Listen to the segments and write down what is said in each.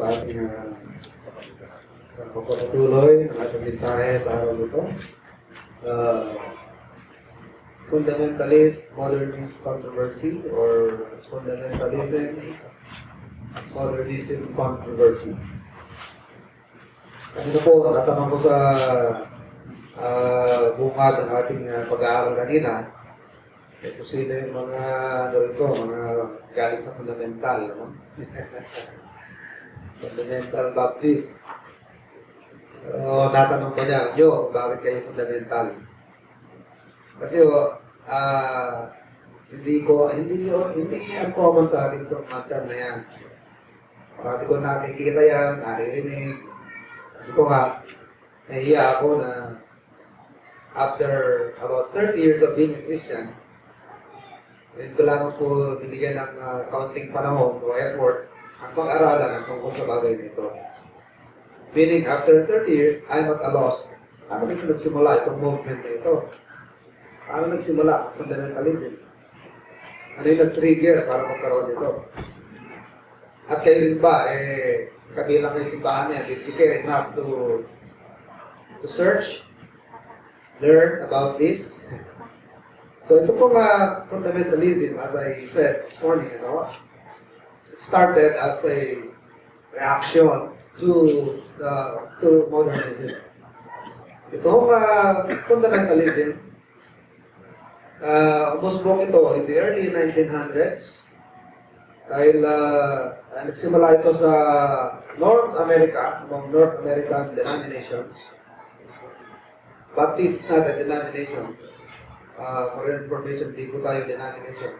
sa ating sa pagpapatuloy ng ating mensahe sa araw nito. Fundamentalist modernist controversy or fundamentalism modernism controversy. Kanina po, natanong ko sa bungad ng ating pag-aaral kanina, kung sino yung mga mga galing sa fundamental, no? Fundamental Baptist. Natanong ko niya, "Jo, bakit kayo fundamental?" Kasi hindi uncommon sa akin itong term na yan. Parati ko nakikita yan, naririnig. Ito nga, nahiya ako na after about 30 years of being a Christian, yun ko lamang po binigyan ng kaunting panahon o effort ang pag-aralan ang tungkol sa bagay nito. Meaning, after 30 years, I'm at a loss. Paano dito nagsimula itong movement na ito? Paano nagsimula ang fundamentalism? Ano yung nag-trigger para magkaroon nito? At kayo rin ba, kabilang kayo simbahan niya, did you care enough to search, learn about this? So ito pong fundamentalism, as I said this morning, it started as a reaction to modernism. Itong fundamentalism, umusbong ito in the early 1900s dahil nagsimula ito sa North America, among North American denominations. Baptist is not a denomination. For your information, hindi po tayo denomination.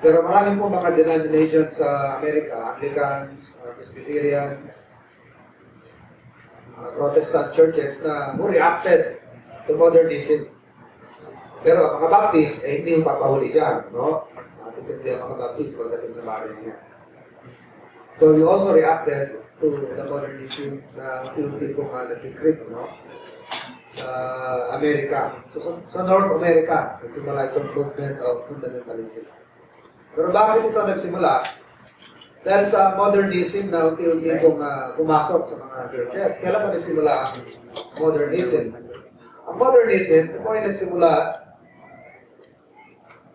Pero marami po mga denominations sa Amerika, Anglicans, Presbyterians, Protestant churches na who reacted to modernism. Pero ang mga Baptist, hindi yung papahuli dyan, no? Matitindi ang mga Baptist pagdating sa bagay niya. So we also reacted to the modernism na yung tipong nag-creep, no? Amerika. So, sa North America, nagsimula itong movement of fundamentalism. Pero bakit ito nagsimula? Dahil sa modernism na unti-unti pong pumasok sa mga churches. Kailan pa nagsimula ang modernism? Ang modernism, ito po ay nagsimula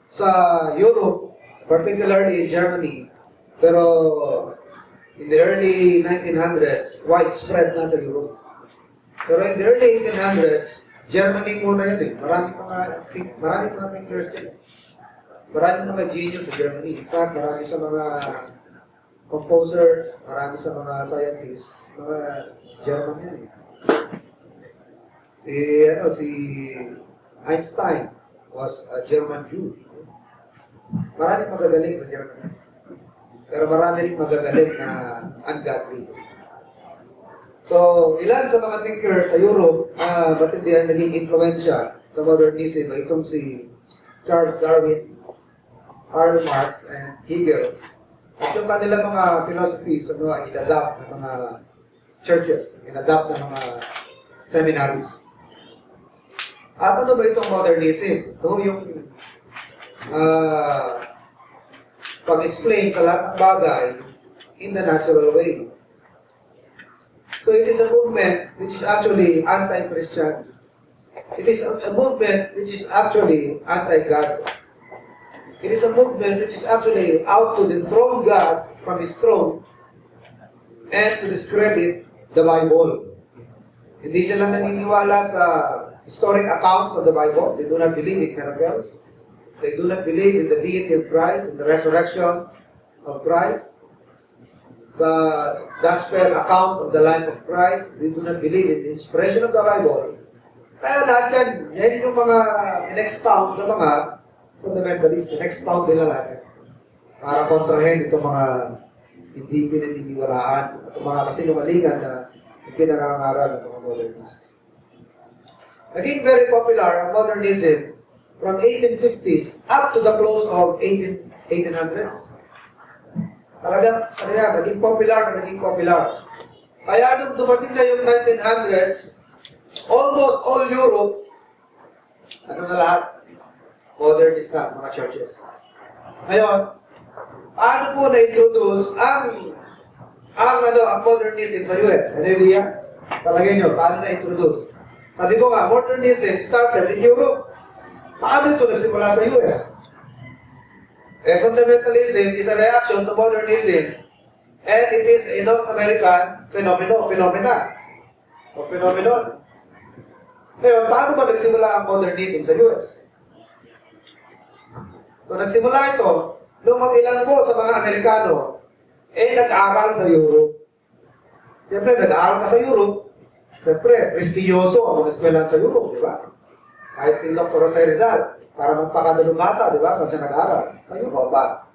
sa Europe, particularly in Germany. Pero in the early 1900s, widespread na sa Europe. Pero in the early 1800s, Germany muna yun eh. Maraming mga thinkers din. Maraming mga genius sa Germany. In fact, marami sa mga composers, marami sa mga scientists, mga German yan eh. Si Einstein was a German Jew. Maraming magagaling sa Germany. Pero marami rin magagaling na ungodly. So, ilan sa mga thinkers sa Europe matindi ang naging influensya sa modernism ay itong si Charles Darwin, Karl Marx, and Hegel. At yung kanilang mga philosophies in-adapt ng mga churches, in-adapt ng mga seminaries. At ano ba itong modernism? Ito yung pag-explain sa lahat ng bagay in the natural way. So it is a movement which is actually anti-Christian. It is a movement which is actually anti-God. It is a movement which is actually out to dethrone God from His throne and to discredit the Bible. Hindi sila naniniwala sa historic accounts of the Bible. They do not believe in miracles. They do not believe in the deity of Christ, in the resurrection of Christ. Sa gospel account of the life of Christ, they do not believe in the inspiration of the Bible. Kaya lahat yan yung mga in-expound ng mga fundamentalists, in-expound nila lahat yan. Para kontrahen itong mga hindi pinaniniwalaan at itong mga kasinungalingan na pinangangaral ng mga modernists. Naging very popular ang modernism from 1850s up to the close of 1800s. Talagang, naging popular. Kaya nung dumating na yung 1900s, almost all Europe, na lahat? Modernist na, mga churches. Ngayon, paano po na-introduce ang ang modernism sa US. Ano yung idea? Palagay nyo, paano na-introduce? Sabi ko nga, modernism started in Europe. Paano ito nagsimula sa US? Fundamentalism is a reaction to modernism, and it is a North American phenomenon. Ngayon, paano ba nagsimula ang modernism sa US? So, nagsimula ito, nung mga ilan po sa mga Amerikano, nag-aaral sa Europe. Siyempre, nag-aaral ka sa Europe, siyempre, prestigiyoso ang mga eskwelahan sa Europe, di ba? Kahit si Dr. Jose Rizal, para magpakadalubhasa, di ba? Saan siya nag-aaral? Sa Europa.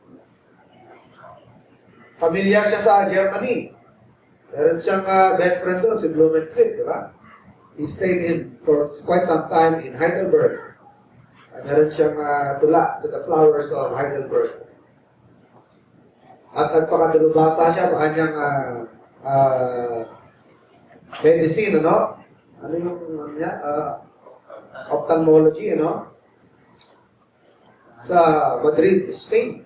Pamilyar siya sa Germany. Meron siyang best friend doon, si Blumentritt, di ba? He stayed in for quite some time in Heidelberg. Meron siyang tula to the flowers of Heidelberg. At nagpakadalubhasa siya sa kanyang medicine, ano? Ano yung ophthalmology, ano? Sa Madrid, Spain.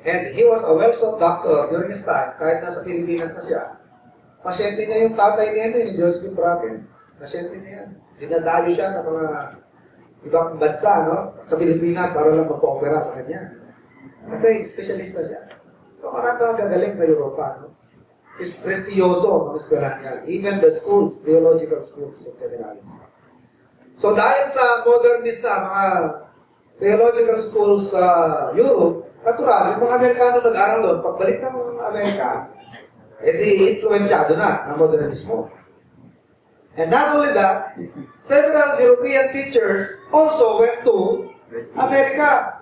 And he was a well-sought doctor during his time, kahit nasa Pilipinas na siya. Pasyente niya yung tatay niya, ni Josephine Bracken. Pasyente niya yan. Dinadayo siya ng mga ibang bansa, no? Sa Pilipinas, para lang magpa-opera sa kanya. Kasi specialista siya. So, marami mga gagaling sa Europa, no? Is prestiyoso ang mga eskwelahan niya. Even the schools, theological schools of seminaries. So, dahil sa modernist na mga theological schools sa Europe, natural, yung mga Amerikano nag-aral doon, pagbalik ng Amerika, di influensyado na ang modernismo. And not only that, several European teachers also went to America.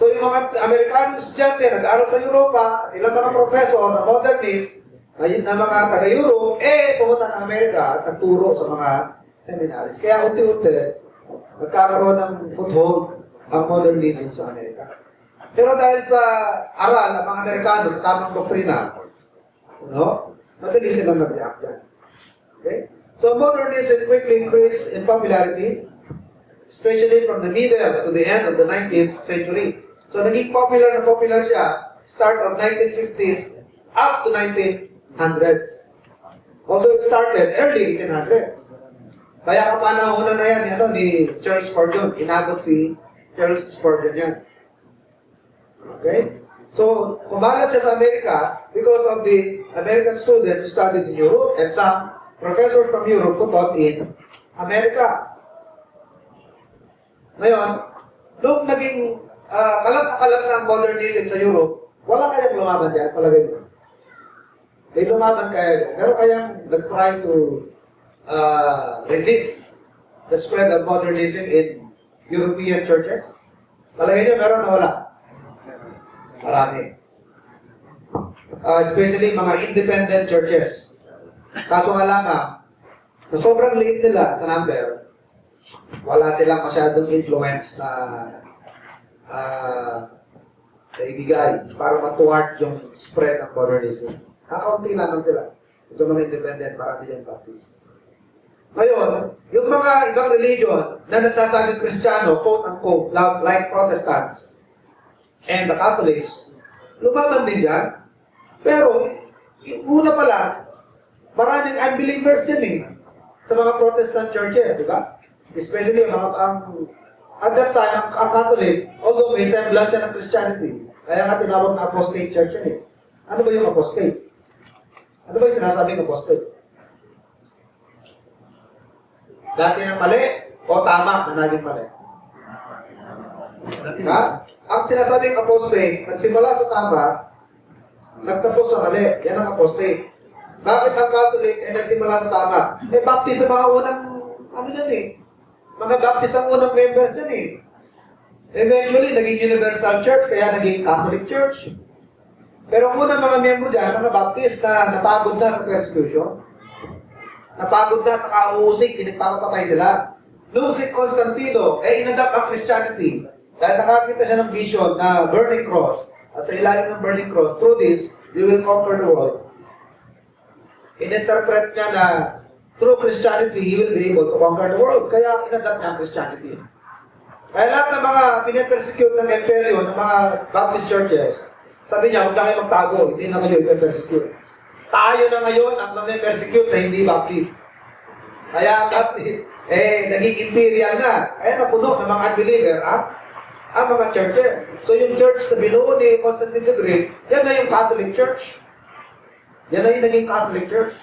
So yung mga Amerikanong estudyante nag-aaral sa Europa, ilang mga professor na modernist, na mga taga-Europe, pumunta ng Amerika at nagturo sa mga seminaries. Kaya unti-unti, nagkakaroon ng foothold ang modernism sa Amerika. Pero dahil sa aral ng mga Amerikano sa tamang doktrina, madali silang nag-react yan. Okay? So modernism quickly increased in popularity, especially from the middle to the end of the 19th century. So naging popular siya, start of 1950s up to 1900s. Although it started early 1800s. Kaya kapanahonan na yan ni Charles Spurgeon. Inabot si Charles Spurgeon yan. Okay? So, kumalat siya sa Amerika because of the American students who studied in Europe and some professors from Europe who taught in America. Ngayon, nung naging kalat na kalat ng modernism sa Europe, wala kayang lumaban dyan, palagay mo. May lumaban kaya dyan. Pero kayang nag-try to resist the spread of modernism in European churches. Palagay niyo, meron na wala? Marami. Especially mga independent churches. Kaso nga lamang, sa sobrang liit nila sa number, wala silang masyadong influence na ibigay para matuward yung spread ng modernism. Kakaunti lamang sila. Ito mga independent, marami dyan Baptist. Ngayon, yung mga ibang religion na nagsasabing Kristiyano, quote-unquote, like Protestants and the Catholics, lumaban din dyan. Pero, una pa lang, maraming unbelievers dyan sa mga Protestant churches, di ba? Especially at that time, ang Catholic, although may semblance ng Christianity, kaya nga tinawag na apostate church yan Ano ba yung apostate? Ano ba yung sinasabing apostate? Dati ng mali o tama na naging mali? Ang sinasabing apostate, nagsimula sa tama, nagtapos sa mali. Yan ang apostate. Bakit ang Catholic ay nagsimula sa tama? Baptist sa mga unang, mga Baptist ang unang members dyan Eventually, naging Universal Church, kaya naging Catholic Church. Pero ang unang mga miyembro dyan, mga Baptist na napagod na sa persecution, napagod na sa kauusig, pinagpapatay sila. Noong si Constantino, inadapt ang Christianity. Dahil nakakita siya ng vision na burning cross. At sa ilalim ng burning cross, through this, you will conquer the world. In-interpret niya na through Christianity, he will be able to conquer the world. Kaya inadapt niya ang Christianity. Kaya lahat ng mga pinapersecute ng imperyo, ng mga Baptist churches, Sabi niya, huwag na kayo magtago, hindi na kayo ipe-persecute. Tayo na ngayon ang persecute sa hindi Baptist. Kaya ang Baptist, naging imperial na. Kaya napuno ng mga unbeliever, ang mga churches. So yung church na binuo ni Constantine the Great, yan na yung Catholic Church. Yan na yung naging Catholic Church.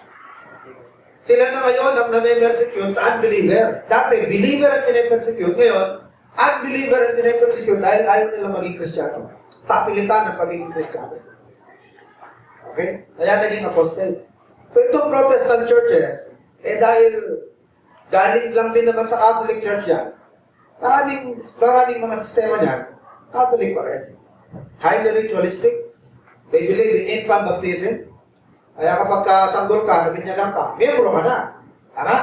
Sila na ngayon ang name-persecute sa unbeliever. Dati, believer ang pinapersecute. Ngayon, unbeliever ang pinapersecute dahil ayaw nilang maging Kristiyano. Sa pilitan ng pagiging Kristiyano. Okay? Kaya naging apostate. So itong Protestant churches, dahil galing lang din naman sa Catholic Church yan, maraming mga sistema niyan, Catholic pa rin. Highly ritualistic. They believe in infant baptism. Kaya kapag sanggol ka, nabinyagan ka, miyembro ka na. Tama?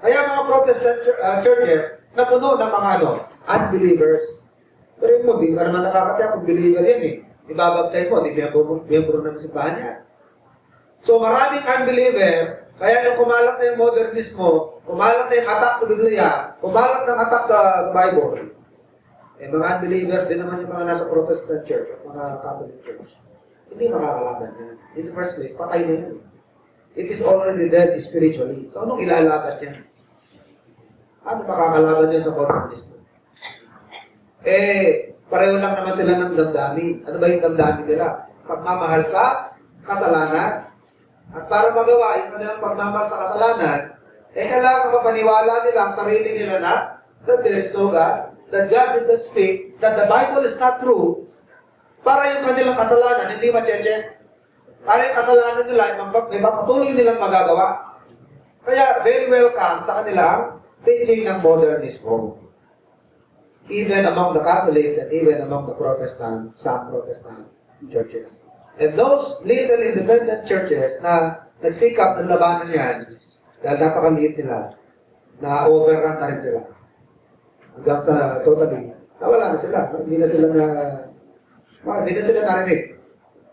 Kaya mga Protestant churches, napuno ng mga unbelievers. Pero yung mo, di ka naman nakakatiyak kung believer yan eh. Ibabaptize mo, di miyembro na ng simbahan niya. So maraming unbeliever, kaya nung kumalat na yung modernismo, kumalat na yung attack sa Biblia, kumalat ng attack sa Bible, mga unbelievers din naman yung mga nasa Protestant church, mga Catholic church. Hindi makakalaban yan. In the first place, patay na yan. It is already dead spiritually. So anong ilalaban yan? Ano makakalaban yan sa modernismo? Pareho lang naman sila ng damdamin. Ano ba yung damdamin nila? Pagmamahal sa kasalanan. At para magawa yung kanilang pagmamahal sa kasalanan, kailangan mapaniwala nila ang sarili nila na that there is no God, that God did not speak, that the Bible is not true, para yung kanilang kasalanan hindi ma-check. Para yung kasalanan nila, may patuloy nilang magagawa. Kaya very welcome sa kanilang teaching ng modernismo. Even among the Catholics and even among the Protestant, some Protestant churches. And those little independent churches na nagsikap ng labanan yan, dahil napakaliit nila, na overrun na rin sila. Hanggang sa totally, nawala na sila. Hindi na sila narinig.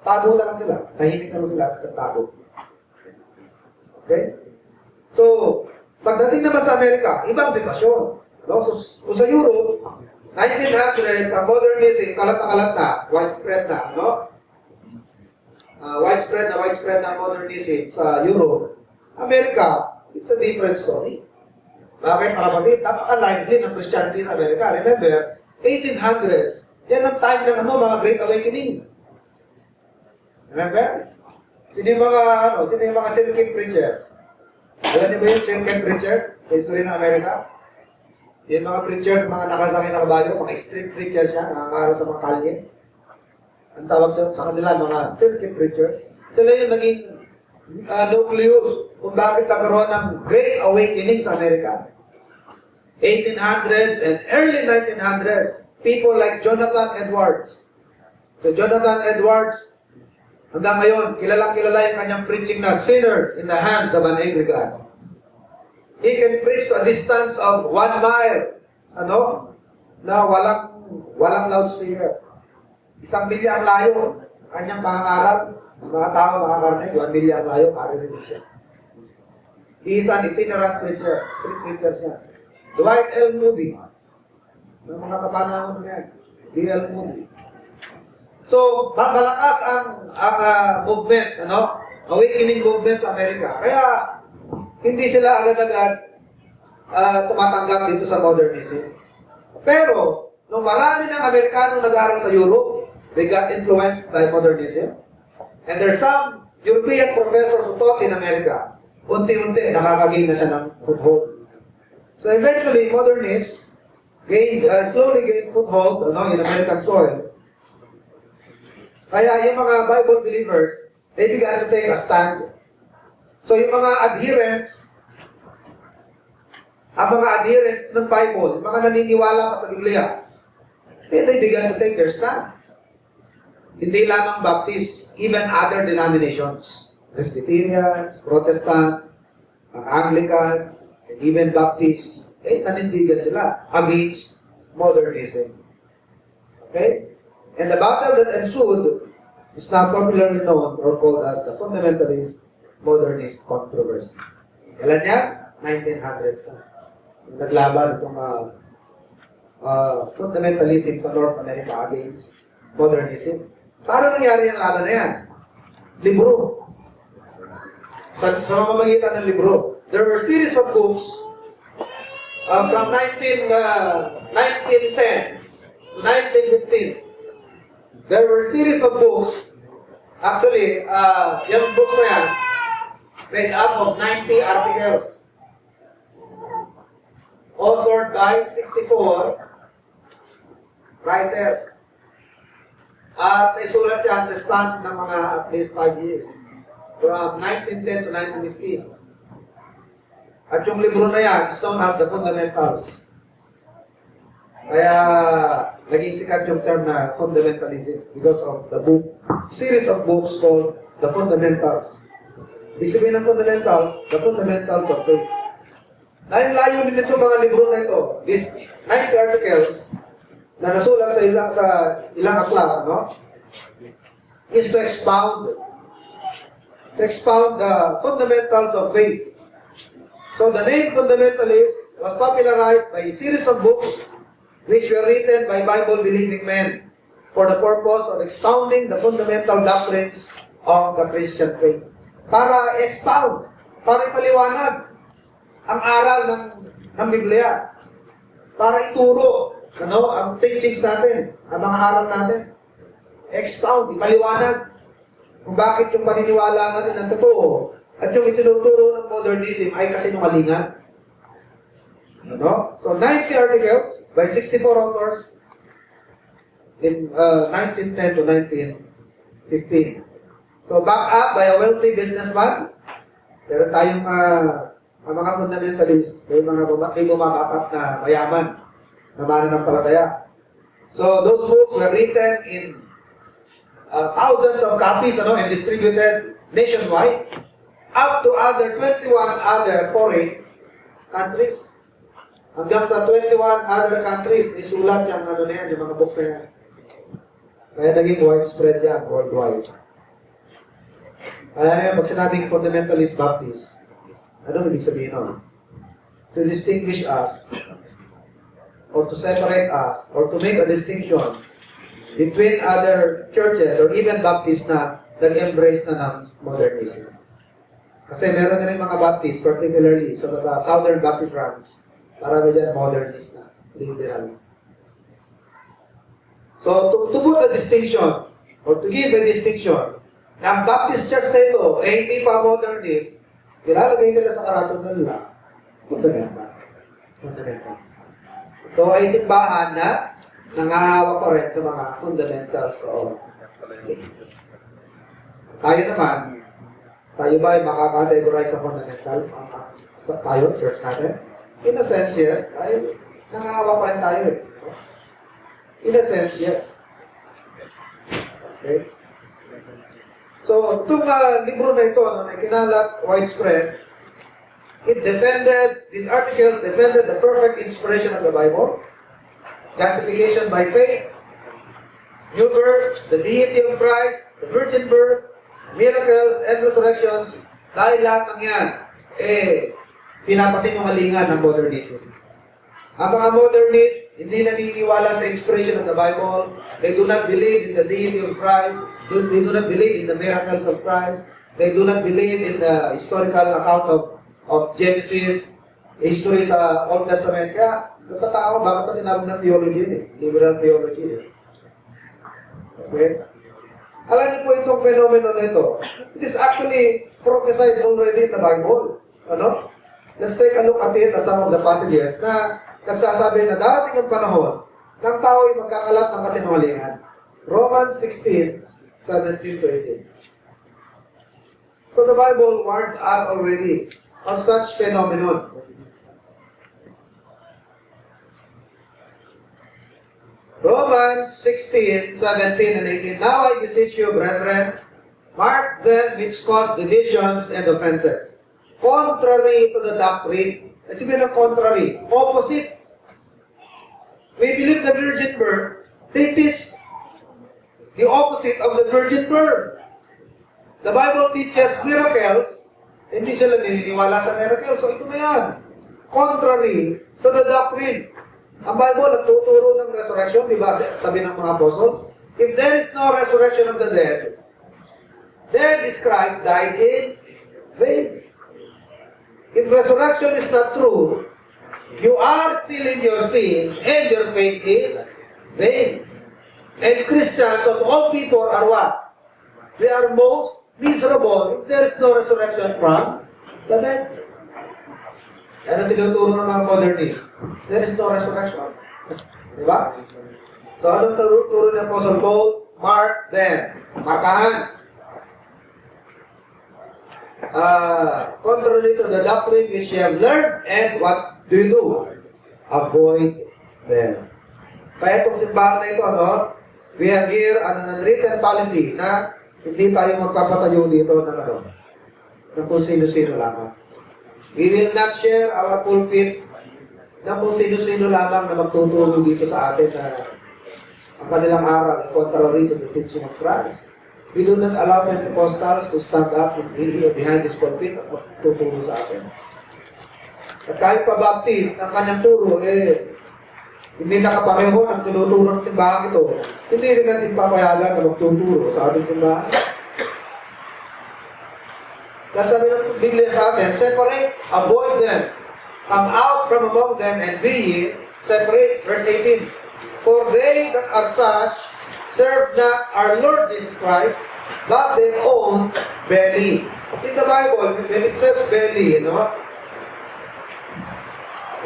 Tago na lang sila. Tahimik na lang sila at tago. Okay? So, pagdating naman sa Amerika, ibang sitwasyon. So sa Europe, 1900s, ang modernism, kalat na, widespread na, widespread na modernism sa Europe. Amerika, it's a different story. Bakit, mga kapatid? Napaka-lively ng Christianity sa Amerika. Remember, 1800s, yan ang time ng mga Great Awakening. Remember? Sino yung mga circuit preachers? Alam niyo ba yung circuit preachers sa history ng Amerika? Yung mga preachers, mga nakasakay sa kabayo, mga street preachers yan, nakakaroon sa mga kalye. Ang tawag sa kanila, mga circuit preachers. Sila yung naging nucleus kung bakit nagkaroon ng Great Awakening sa Amerika. 1800s and early 1900s, people like Jonathan Edwards. So Jonathan Edwards, hanggang ngayon, kilalang-kilala yung kanyang preaching na sinners in the hands of an angry God. He can preach to a distance of 1 mile, na walang loudspeaker. 1 milya ang layo, kanyang pangangaral, ang mga tao makakarinig, 1 milya ang layo, maririnig siya. He is an itinerant preacher, street preacher siya. Dwight L. Moody, yung mga kapanahon niya, D.L. Moody. So, malakas ang movement, awakening movement sa Amerika. Kaya, hindi sila agad-agad tumatanggap dito sa modernism. Pero, nung marami ng Amerikanong nag-aaral sa Europe, they got influenced by modernism. And there's some European professors who taught in America, unti-unti nakakagain na siya ng foothold. So eventually, modernists slowly gained foothold in American soil. Kaya yung mga Bible believers, they began to take a stand. So yung mga adherents ng Bible, yung mga naniniwala pa sa Biblia, they began to take their stand. Hindi lamang Baptists, even other denominations. Presbyterians, Protestant, Anglicans, and even Baptists, nanindigan sila against modernism. Okay? And the battle that ensued is now popularly known or called as the fundamentalist modernist controversy. Kailan yan? 1900s na. Naglaban itong fundamentalism sa North America against modernism. Paano nangyari ang laban na yan? Libro. Sa mamamagitan ng libro. There were series of books from 1910 to 1915. There were series of books. Actually, yung books na yan, made up of 90 articles. Authored by 64 writers. At isulat yan sa span ng mga at least 5 years. From 1910 to 1915. At yung libro na yan is known as the Fundamentals. Kaya naging sikat yung term na fundamentalism because of the book, series of books called the Fundamentals. Ibig sabihin ng fundamentals, the fundamentals of faith. Dahil layo din itong mga libro na ito, these 90 articles na nasulat sa ilang aklat, no? Is to expound the fundamentals of faith. So the name fundamentalist was popularized by a series of books which were written by Bible-believing men for the purpose of expounding the fundamental doctrines of the Christian faith. Para expound, para ipaliwanag ang aral ng Biblia. Para ituro ang teachings natin, ang mga aral natin. Expound, ipaliwanag kung bakit yung paniniwala natin ang totoo at yung itinuturo ng modernism ay kasinungalingan. So 90 articles by 64 authors in 1910 to 1915. So back up by a wealthy businessman. Meron tayong mga fundamentalist, may bumakapat na mayaman na mananampalataya. So those books were written in thousands of copies and distributed nationwide up to 21 other foreign countries. Hanggang sa 21 other countries, isulat yung yung mga books na yan. Kaya naging widespread yan, worldwide. Kaya pag sinabing fundamentalist Baptist, ano ibig sabihin nun? To distinguish us, or to separate us, or to make a distinction between other churches, or even Baptists na nag-embrace na ng modernism. Kasi meron na rin mga Baptists, particularly sa Southern Baptist ranks, marami dyan modernist na, liberal. So, to put a distinction, or to give a distinction, na ang Baptist church na ito, hindi pa modernist, nilalagay nila sa karatong nila, fundamentalist. Ito ay simbahan na nangahawa pa rin sa mga fundamentals o tayo naman, tayo ba ay makakategorize sa fundamentals? Tayo, church natin? In a sense, yes. Ay, nangahawa pa rin tayo eh. In a sense, yes. Okay? So, itong libro na ito, na kinalat, widespread, these articles defended the perfect inspiration of the Bible, justification by faith, new birth, the deity of Christ, the virgin birth, miracles, and resurrections. Dahil lahat ng yan, pinapasinungalingan ng modernism. Ang mga modernists, hindi naniniwala sa inspiration of the Bible. They do not believe in the deity of Christ. They do not believe in the miracles of Christ. They do not believe in the historical account of Genesis, history sa Old Testament. Kaya, natatao, bakit pa tinawag ng theology yun liberal theology yun. Okay? Alam niyo po itong phenomenon na ito. It is actually prophesied already in the Bible. Let's take a look at it at some of the passages na nagsasabi na darating ang panahon ng tao ay magkakalat ng kasinungalingan. Romans 16:17 to 18. So the Bible warned us already of such phenomenon. Romans 16:17 and 18. Now I beseech you, brethren, mark them which cause divisions and offenses, contrary to the doctrine. Kasi bilang contrary, opposite. We believe the virgin birth, they teach the opposite of the virgin birth. The Bible teaches miracles, hindi sila naniniwala sa miracles. So ito na yan. Contrary to the doctrine. Ang Bible nagtuturo ng resurrection, di ba? Sabi ng mga apostles, if there is no resurrection of the dead, then this Christ died in vain. If resurrection is not true, you are still in your sin and your faith is vain. And Christians of all people are what? They are most miserable if there is no resurrection from the dead. Yan ang tinuturo ng mga modernists. There is no resurrection. Diba? So anong turo ng Apostle Paul? Mark them. Markahan. Contrary to the doctrine which you have learned, and what do you do? Avoid them. Kaya itong simbahan na ito, we have here an unwritten policy na hindi tayo magpapatayo dito ng kung sino-sino lamang. We will not share our pulpit ng kung sino-sino lamang na magtuturo dito sa atin na ang kanilang aral ay contrary to the teaching of Christ. We do not allow Pentecostals to stand up behind this pulpit at magtuturo sa atin. At kahit pa Baptist, ang kanyang turo, hindi nakapareho ng tinuturo ng simbahan ito, hindi rin natin papayagan na magtuturo sa ating simbahan. Dahil sabi ng Biblia sa atin, separate, avoid them, come out from among them, and be ye separate. Verse 18, for they that are such serve not our Lord Jesus Christ, but their own belly. In the Bible, when it says belly, ano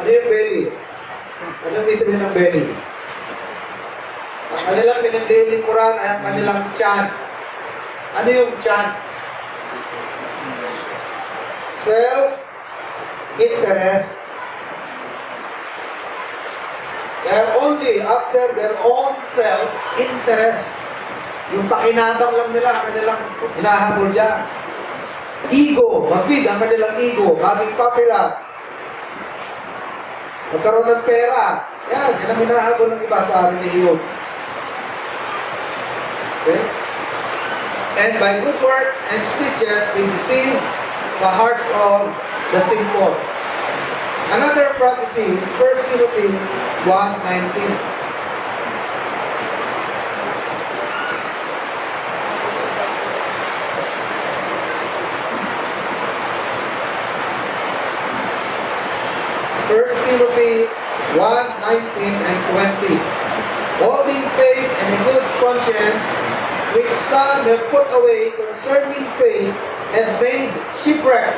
yung belly? Ano yung sabihin ng belly? Ang kanilang pinagdilingkuran ay ang kanilang tiyan. Ano yung tiyan? Self-interest. They are only after their own self-interest. Yung pakinabang lang nila, ang kanilang hinahabol dyan. Ego, mabig ang kanilang ego, maging popular. Magkaroon ng pera. Yan ang hinahabol ng iba sa relihiyon. Okay? And by good words and speeches, they deceive the hearts of the simple. Another prophecy is 1 Timothy 1:19. Timothy 1:19 and 20. Holding faith and a good conscience, which some have put away concerning faith, and made shipwreck,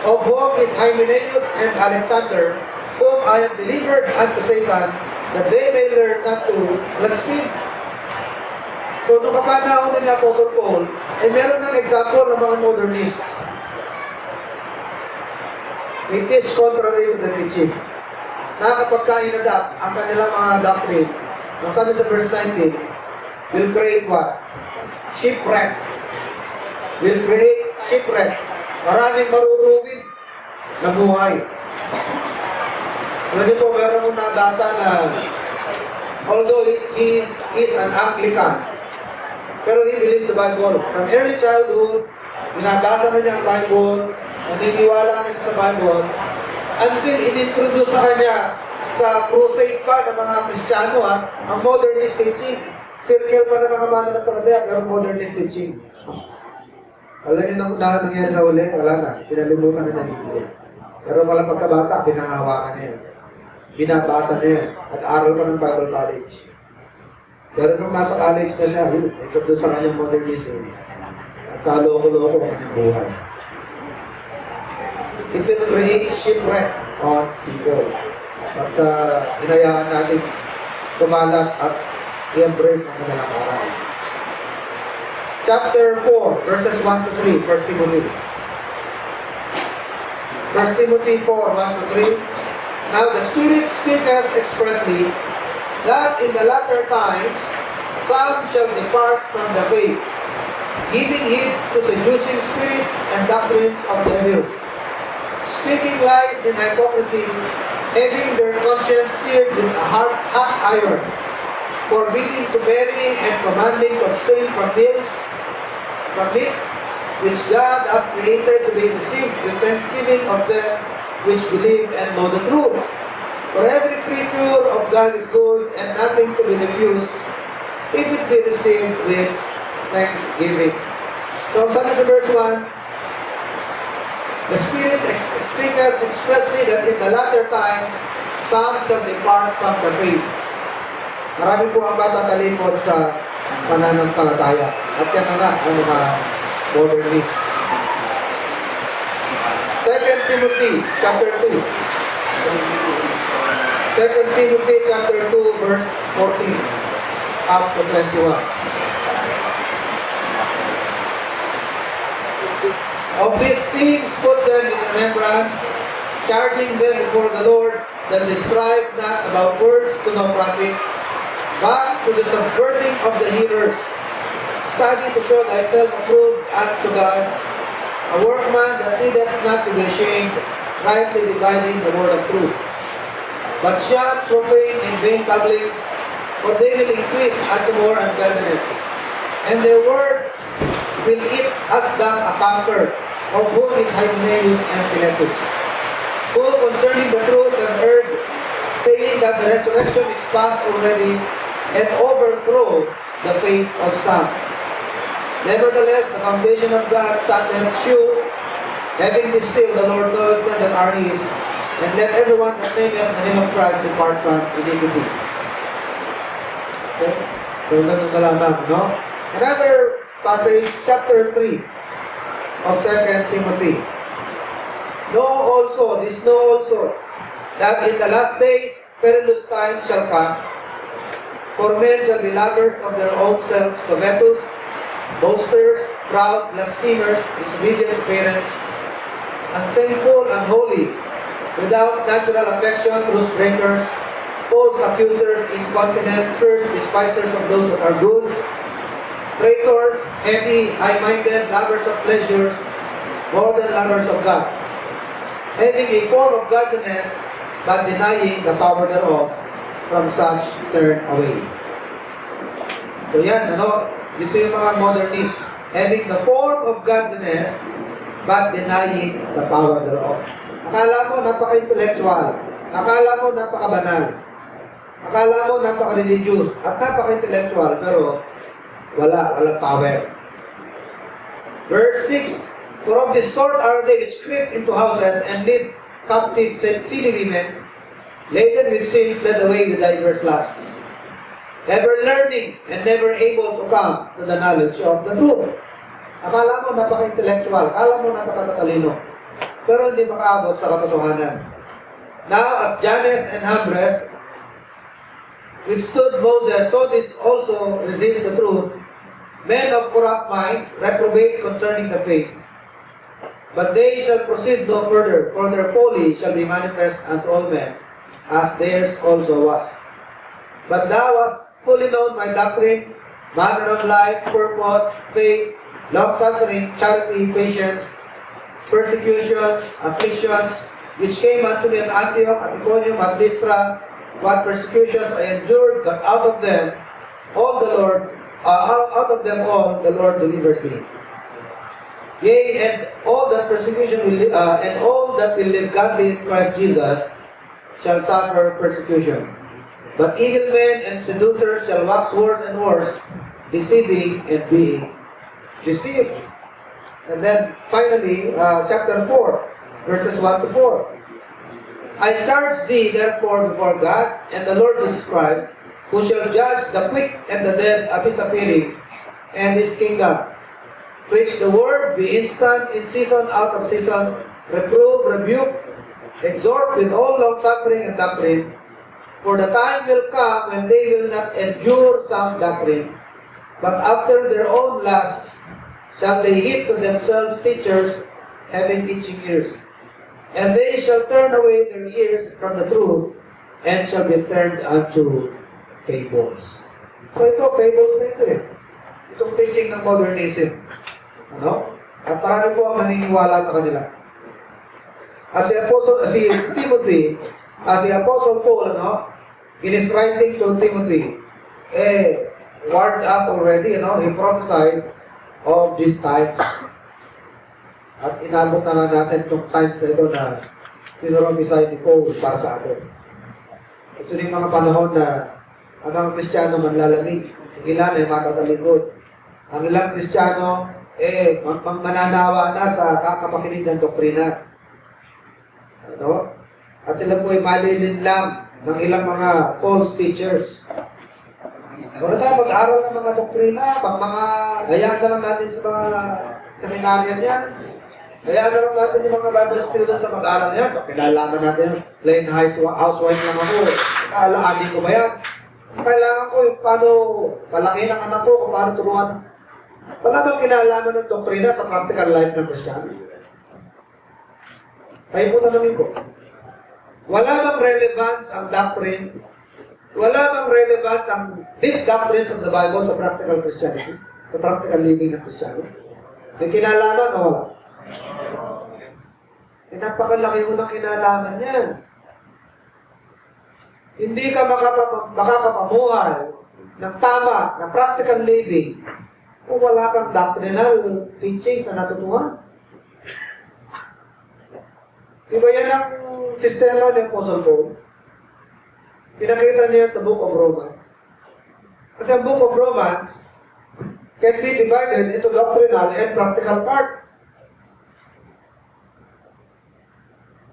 of whom is Hymenaeus and Alexander, whom I have delivered unto Satan, that they may learn not to blaspheme. So, nung kapanahon ni Apostle Paul, ay meron ng example ng mga modernists. It is contrary to the teaching. Na kapag ka-inadapt ang kanilang mga doctrine, ang sabi sa verse 19, will create what? Shipwreck. Will create shipwreck. Maraming maruruwin na buhay. Alam niyo po, meron kong nabasa na although he is an Anglican, pero he believes the Bible. From early childhood, binabasa na niya ang Bible, naniniwala na siya sa Bible, until inintroduce sa kanya sa crusade pa ng mga Kristiyano, ang modernist teaching. Circle pa ng mga mananampalataya, pero modernist teaching. Alam niyo na nangyari sa uli, wala na. Pinalimutan na ng Biblia. Pero wala pagkabata, pinangahawakan niya. Binabasa niya. At aral pa ng Bible College. Pero nung nasa college na siya, introduce sa kanyang modernism. At kaloko-loko ang kanyang buhay. It will create shipwreck on people. At hinayaan natin tumalat at i-embrace ang kanilang aral. Chapter 4, verses 1 to 3, 1 Timothy. 1 Timothy 4, 1 to 3. Now the Spirit speaketh expressly that in the latter times some shall depart from the faith, giving heed to seducing spirits and doctrines of devils, speaking lies in hypocrisy, having their conscience seared with a hot iron, forbidding to marry and commanding to abstain from meats which God hath created to be received with thanksgiving of them which believe and know the truth. For every creature of God is good, and nothing to be refused if it be received with thanksgiving. So, sabi sa verse 1, the Spirit speaketh expressly that in the latter times, some shall depart from the faith. Marami po ang matatalikod sa pananampalataya. At yan na nga ang mga modernists. 2 Timothy chapter 2. 2 Timothy chapter 2 verse 14 up to 21. Of these things put them in remembrance, charging them before the Lord, that they strive not about words to no profit, but to the subverting of the hearers. Study to show thyself approved unto God, a workman that needeth not to be ashamed, rightly dividing the word of truth. But shun profane and vain babblings, for they will increase unto more ungodliness. And their word will eat as doth a canker, of whom is Hymenaeus and Philetus, who concerning the truth have heard, saying that the resurrection is past already, and overthrow the faith of some. Nevertheless, the foundation of God standeth sure, having this seal, the Lord knoweth them that are his, and let everyone that nameth the name of Christ depart from iniquity. Okay? So, ganun na lamang, no? Another passage, chapter 3 of 2 Timothy. Know also, that in the last days, perilous times shall come, for men shall be lovers of their own selves, covetous, boasters, proud, blasphemers, disobedient to parents, unthankful, unholy, without natural affection, truth breakers, false accusers, incontinent, fierce, despisers of those that are good, traitors, heady, high-minded, lovers of pleasures, more than lovers of God, having a form of godliness, but denying the power thereof, from such turn away. So yan, dito yung mga modernist, having the form of godliness, but denying the power thereof. Akala mo napaka-intellectual, akala mo napaka-banal, akala mo napaka-religious, at napaka-intellectual, pero walang power. Verse 6, for of this sort are they which creep into houses and lead captive silly women, laden with sins, led away with diverse lusts, ever learning and never able to come to the knowledge of the truth. Akala mo napaka-intellectual, akala mo napaka-tatalino, pero hindi makaabot sa katotohanan. Now, as Jannes and Jambres withstood Moses, so this also resist the truth. Men of corrupt minds reprobate concerning the faith. But they shall proceed no further, for their folly shall be manifest unto all men, as theirs also was. But thou hast fully known my doctrine, manner of life, purpose, faith, long-suffering, charity, patience, persecutions, afflictions, which came unto me at Antioch, at Iconium, at Lystra, what persecutions I endured, but out of them all, the Lord delivers me. Yea, and all that persecution will, and all that will live godly in Christ Jesus shall suffer persecution. But evil men and seducers shall wax worse and worse, deceiving and being deceived. And then finally, chapter 4, verses 1 to 4. I charge thee therefore before God and the Lord Jesus Christ, who shall judge the quick and the dead at his appearing and his kingdom. Preach the word, be instant, in season, out of season, reprove, rebuke, exhort with all long-suffering and doctrine. For the time will come when they will not endure sound doctrine, but after their own lusts shall they heap to themselves teachers, having itching ears. And they shall turn away their ears from the truth, and shall be turned unto fables. So ito, fables na ito eh. Itong teaching ng modernism. At marami po ang naniniwala sa kanila. At si Timothy, si Apostle Paul, in his writing to Timothy, warned us already, he prophesied of this time. At inabot na nga natin itong times na ito na pinrophesy ni Paul para sa atin. Ito yung mga panahon na ang mga Kristiyano manlalamig. Ang ilan ay matatalikod. Ang ilang Kristiyano, mananawa na sa kakapakinig ng doktrina. Ano? At sila po ay malilinlang ng ilang mga false teachers. Wala tayo mag-aaral ng mga doktrina, hayaan na lang natin sa mga seminaryan yan. Hayaan na lang natin yung mga Bible students sa mag-aaral yan. Kinalaman natin yan. Plain housewife lang ako. Alaanin ko ba yan? Kailangan ko yung paano palaki ng anak ko, kung paano turuan. Wala bang kinalaman ng doktrina sa practical life ng Kristiyano? Kaya po tanongin ko. Wala bang relevance ang doctrine? Wala bang relevance ang deep doctrines of the Bible sa practical Christianity? Sa practical living ng Kristiyano? May kinalaman o wala? Napakalaki ho ng kinalaman yan. Hindi ka makakapamuhay ng tama, ng practical living kung wala kang doctrinal teachings na natutuhan. Diba yan ang sistema ng Apostle Paul? Pinakita niya sa Book of Romans. Kasi ang Book of Romans can be divided into doctrinal and practical part.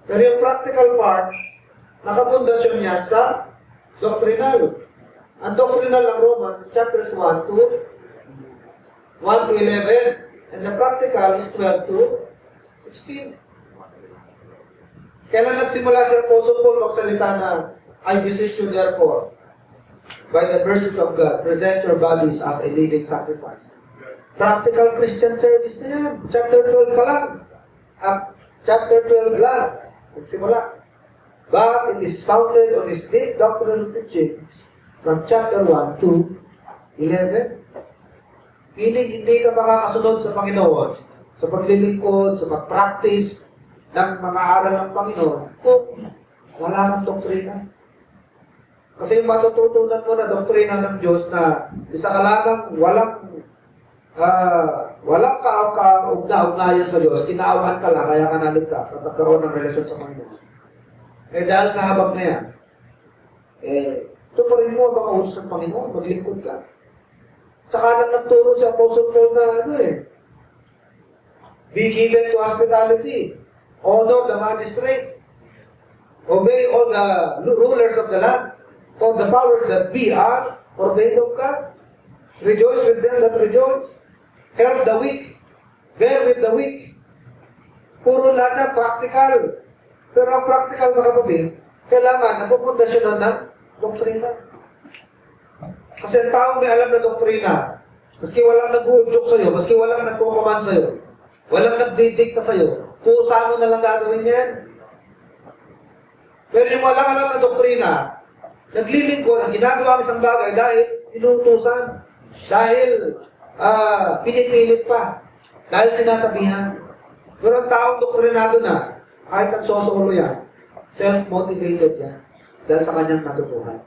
Pero yung practical part, nakapundasyon niya sa doctrinal. Ang doctrinal ng Romans, chapters 1 to 11. And the practical is 12 to 16. Kailan nagsimula si Apostle Paul magsalita na, I beseech you therefore, by the mercies of God, present your bodies as a living sacrifice. Practical Christian service na yan. Chapter 12 pa lang. Chapter 12 lang. Nagsimula. But it is founded on his deep doctrinal teaching from chapter 1 to 11. Hindi ka makakasunod sa Panginoon sa paglilingkod, sa pag-practice ng mga aral ng Panginoon kung wala kang doktrina. Kasi yung matututunan mo na doktrina ng Diyos na isa ka lamang walang kaugna-ugnayan sa Diyos, kinaawan ka lang, kaya ka naligtas at nagkaroon ng relasyon sa Panginoon. Dahil sa habag na yan, tuparin mo ang mga utos ng Panginoon, maglingkod ka. Tsaka lang nagturo si Apostle Paul na be given to hospitality, honor the magistrate, obey all the rulers of the land, for the powers that be are ordained of God. Rejoice with them that rejoice. Help the weak. Bear with the weak. Puro lahat yan, practical. Pero ang practical, mga kapatid, kailangan napupundasyonan ng doktrina. Kasi ang taong may alam na doktrina, maski walang nag-uudyok sa'yo, maski walang nagkukuman sa'yo, walang nagdidikta sa'yo, pusa mo na lang gagawin yan. Pero yung walang alam na doktrina, naglilingkod, ang ginagawa ang isang bagay dahil inuutusan, dahil pinipilit pa, dahil sinasabihan. Pero ang taong doktrinado na, kahit nagsosolo yan, self-motivated yan, dahil sa kanyang natutuhan.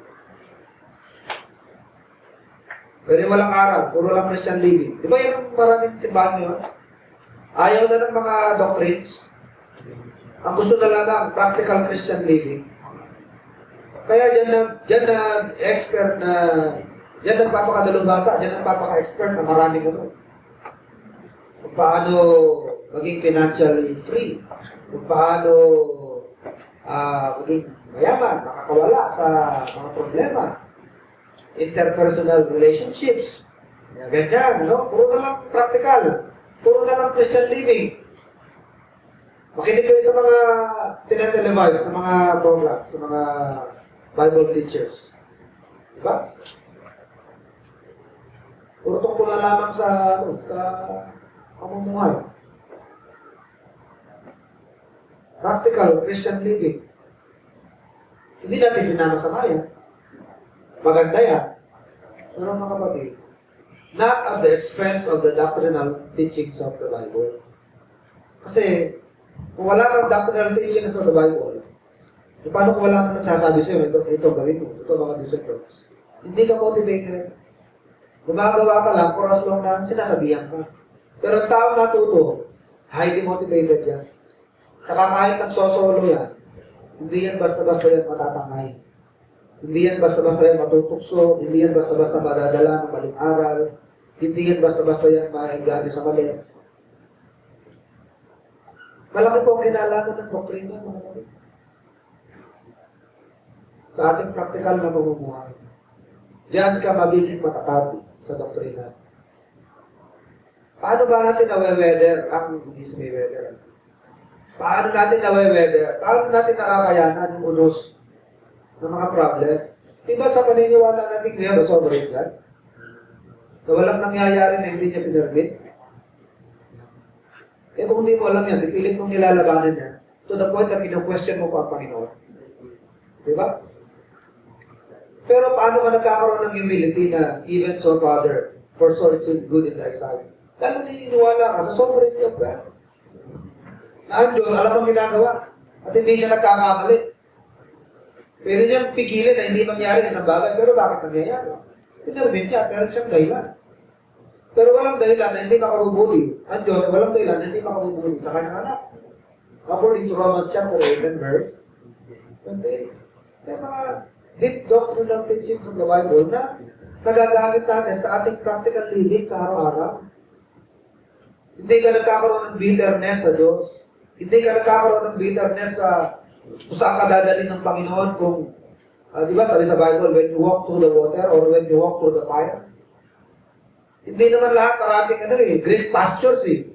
Pero yung walang aral, puro lang Christian living. Di ba yan ang maraming simbahan ngayon? Ayaw na ng mga doctrines. Ang gusto na lang ng practical Christian living. Kaya dyan nagpapakadalubasa, dyan nagpapaka-expert na maraming ano. Kung paano maging financially free. Kung paano maging mayaman, makakawala sa mga problema. Interpersonal relationships. Ganyan, no? Puro na lang practical. Puro na lang Christian living. Makinig kayo sa mga tinetelevised na mga programs, sa mga Bible teachers. Diba? Puro tungkol na lamang sa pamumuhay. Practical Christian living. Hindi natin pinamasama yan. Maganda yan. Pero mga kapatid, not at the expense of the doctrinal teachings of the Bible. Kasi, kung wala kang doctrinal teachings of the Bible, paano kung wala kang nagsasabi sa'yo, ito gawin mo, ito mga do's and don'ts. Hindi ka motivated. Gumagawa ka lang for as long na sinasabihan ka. Pero ang taong natuto, highly motivated yan. Tsaka kahit nagsosolo yan, hindi yan basta-basta yan matatangay. Hindi yan basta-basta yan matutukso, hindi yan basta-basta madadala ng maling aral, hindi yan basta-basta yan maengganyo sa mali. Malaki po ang kinalaman ng doktrina, mga kapatid. Sa ating praktikal na pamumuhay. Diyan ka magiging matatag sa doktrina. Paano ba natin nawe-weather ang hindi sa may weather? Paano natin nawe-weather? Paano natin nakakayanan yung unos ng mga problems? Diba sa paniniwala natin we have a sovereign God? Na walang nangyayari na hindi niya pinarmit? Eh kung hindi mo alam yan, ipilit mong nilalabanan niya to the point na pinu-question mo pa ang Panginoon. Diba? Pero paano ka nagkakaroon ng humility na even so, Father, for so is good in thy sight? Lalo naniniwala ka sa sovereignty of God. Na ang Diyos, alam ang ginagawa. At hindi siya nagkakamali. Pwede niyang pigilin na hindi mangyari isang bagay, pero bakit nangyayari? Pinarmit niya, pero siyang dahilan. Pero walang dahilan na hindi makabubuti. Ang Diyos, walang dahilan na hindi makabubuti sa kanyang anak. According to Romans chapter 8 and verse 28. May mga deep doctrinal teachings of the Bible na nagagamit natin sa ating practical living sa araw-araw. Hindi ka nagkakaroon ng bitterness sa Diyos. Hindi ka nagkakaroon ng bitterness sa kung saan ka dadalhin ng Panginoon kung, di ba sabi sa Bible, when you walk through the water or when you walk through the fire. Hindi naman lahat parating green pastures eh.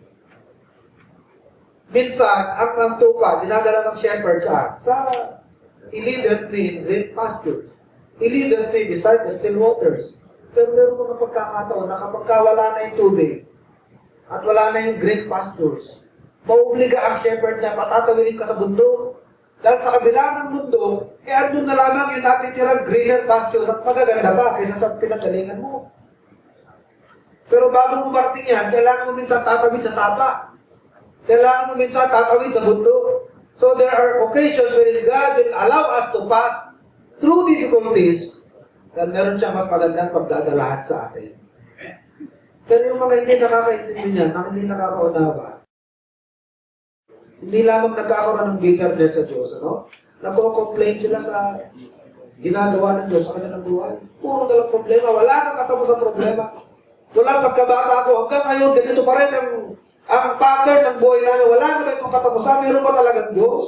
Minsan, ang tupa, dinadala ng shepherd sa he leadeth me in green pastures. He leadeth me beside the still waters. Pero meron mga pagkakataon na kapag wala na yung tubig at wala na yung green pastures, mauobliga ang shepherd na patatawilin ka sa bundok. Dahil sa kabila ng mundo, andun na lamang yung natitirang greener pastures at magaganda pa kaysa sa pinagalingan mo. Pero bago mo marating yan, kailangan mo minsan tatawid sa sapa. Kailangan mo minsan tatawid sa bundok. So there are occasions wherein God will allow us to pass through difficulties dahil meron siyang mas magandang pagdadalahan sa atin. Pero yung mga hindi nakakaintindi niyan, mga hindi nakakaunawa, hindi lamang nagkakaroon ng bitterness sa Diyos, Nagko-complain sila sa ginagawa ng Diyos sa kanilang buhay. Puro dalang problema. Wala nang katapos ang problema. Wala pagkabata ko. Hanggang ngayon, ganito pa rin ang pattern ng buhay namin. Wala na ba itong katapusan? Meron ba talagang Diyos?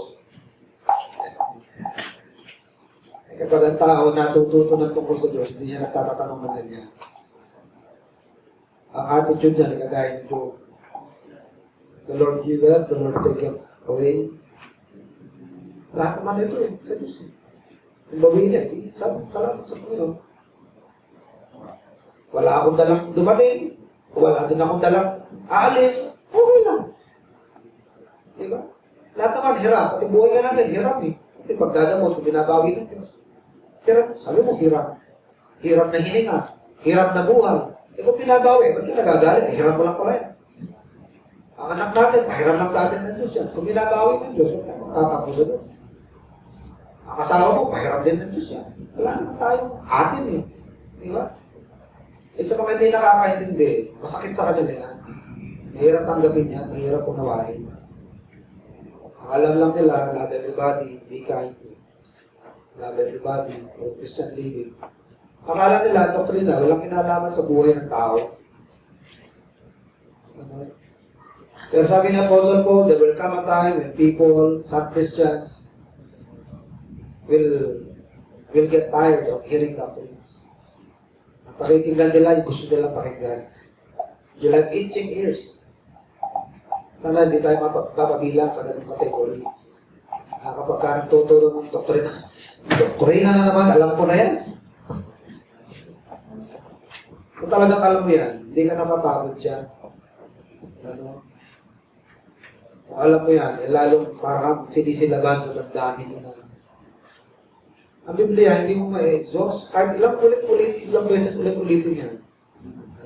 Kapag ang tao natututo ng tungkol sa Diyos, hindi siya nagtatatanong ng ganyan. Ang attitude niya, nagagaya ng Job. The Lord giveth, the Lord taketh away. Lahat naman ito sa Diyos. Yung bawi niya, salamat sa Panginoon. Wala akong dalang dumating, wala din akong dalang aalis, okay lang. Diba? Lahat naman hirap, pati buhay ka natin, hirap eh. Pagdadamot, kung binabawi ng Diyos. Hirap, sabi mo hirap. Hirap na hininga, hirap na buhay. Kung binabawi, ba't ka nagagalit? Hirap mo lang pala yan. Ang anak natin, pahiram lang sa atin ng Diyos yan. Kung binabawi ng Diyos, huwag tayo magtatapos sa Diyos. Ang asawa mo, pahiram din ng Diyos yan. Wala naman tayong atin eh. Di ba? Eh sa mga hindi nakakaintindi, masakit sa kanila yan. Mahirap tanggapin yan, mahirap unawain. Ang alam lang nila, love everybody, be kind. Love everybody, Christian living. Akala nila, doktrina, walang kinalaman sa buhay ng tao. Pero sabi ni Apostle Paul, there will come a time when people, some Christians, will get tired of hearing doctrines. Ang pakikinggan nila, yung gusto nilang pakinggan. You like itching ears. Sana hindi tayo mapapabilang sa ganung kategory. Kapag ka nagtuturo ng doktrina, doktrina na naman, alam ko na yan. Kung talagang alam mo yan, hindi ka napapagod dyan. Kung alam mo yan, lalong parang sinisilaban sa damdamin mo na. Ang Biblia, hindi mo ma-exhaust. Kahit ilang beses ulit-ulitin yan.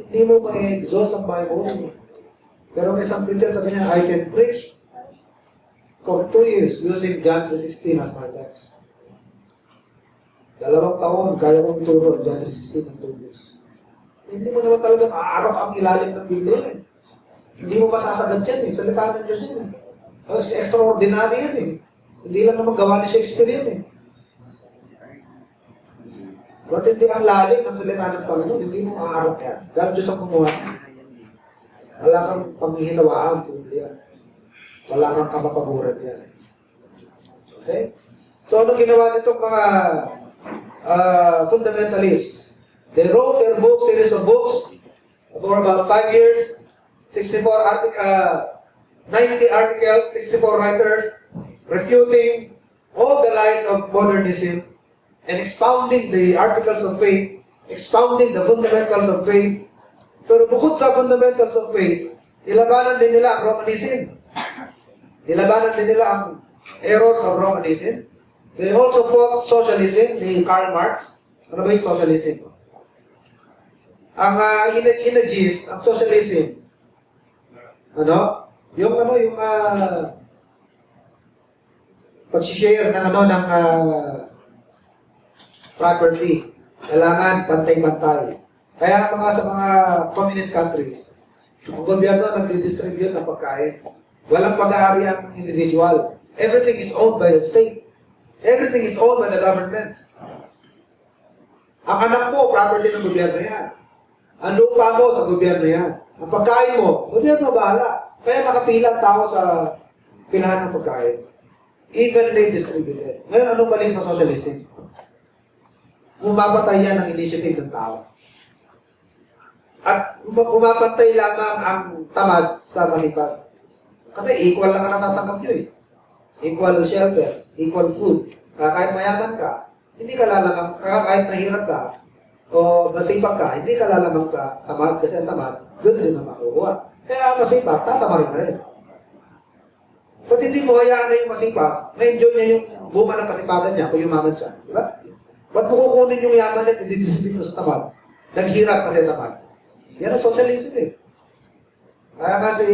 Hindi mo ma-exhaust ang Bible. Pero may isang preacher sabi niya, I can preach for 2 years using John 3:16 as my text. 2 taon, kaya kong turo John 3:16 ng 2 years. Hindi mo naman talagang aarap ang ilalim ng Biblia eh. Hindi mo masasagad yan eh. Salita ng Diyos yan eh. Extraordinary yan eh. Hindi lang naman gawa ni Shakespeare yan eh. Kung hindi ang lalim ng salita ng Panginoon, hindi mo maaarap yan. Dahil Diyos ang kumuha. Wala kang paghihinawaan sa Biblia. Wala kang kapapaguran yan. Okay? So, anong ginawa nitong mga fundamentalists? They wrote their book, series of books, for about 5 years, 90 articles, 64 writers, refuting all the lies of modernism and expounding the articles of faith, expounding the fundamentals of faith. Pero bukod sa fundamentals of faith, nilabanan din nila ang Romanism. Nilabanan din nila ang errors of Romanism. They also fought socialism ni Karl Marx. Ano ba yung socialism? Ang inagist, ang socialism, yung pag-share ng property, kailangan pantay-pantay. Kaya sa mga communist countries, ang gobyerno nagdi-distribute ng pagkain. Walang pag-aari ang individual. Everything is owned by the state. Everything is owned by the government. Ang anak mo, property ng gobyerno yan. Ang lupa mo, sa gobyerno yan. Ang pagkain mo, gobyerno bahala. Kaya nakapilang tao sa pilahan ng pagkain. Evenly distributed. Ngayon, anong mali sa socialism? Umapatay yan ang initiative ng tao. At umapatay lamang ang tamad sa masipag. Kasi equal lang ang natatanggap nyo eh. Equal shelter, equal food. Kahit mayaman ka, hindi ka lalamang, kahit mahirap ka, o masipag ka, hindi ka lalamang sa tamad kasi ang tamad, good din ang makukuha. Kaya masipag, tatamarin ka rin. Kung hindi mo hayaan na yung masipag, ma-enjoy niya yung bunga ng kasipagan niya kung yumaman siya. Di ba? Ba't mo kukunin yung yaman niya at i-distribute mo sa tamad? Naghirap kasi tamad. Yan ang socialism eh. Kaya kasi,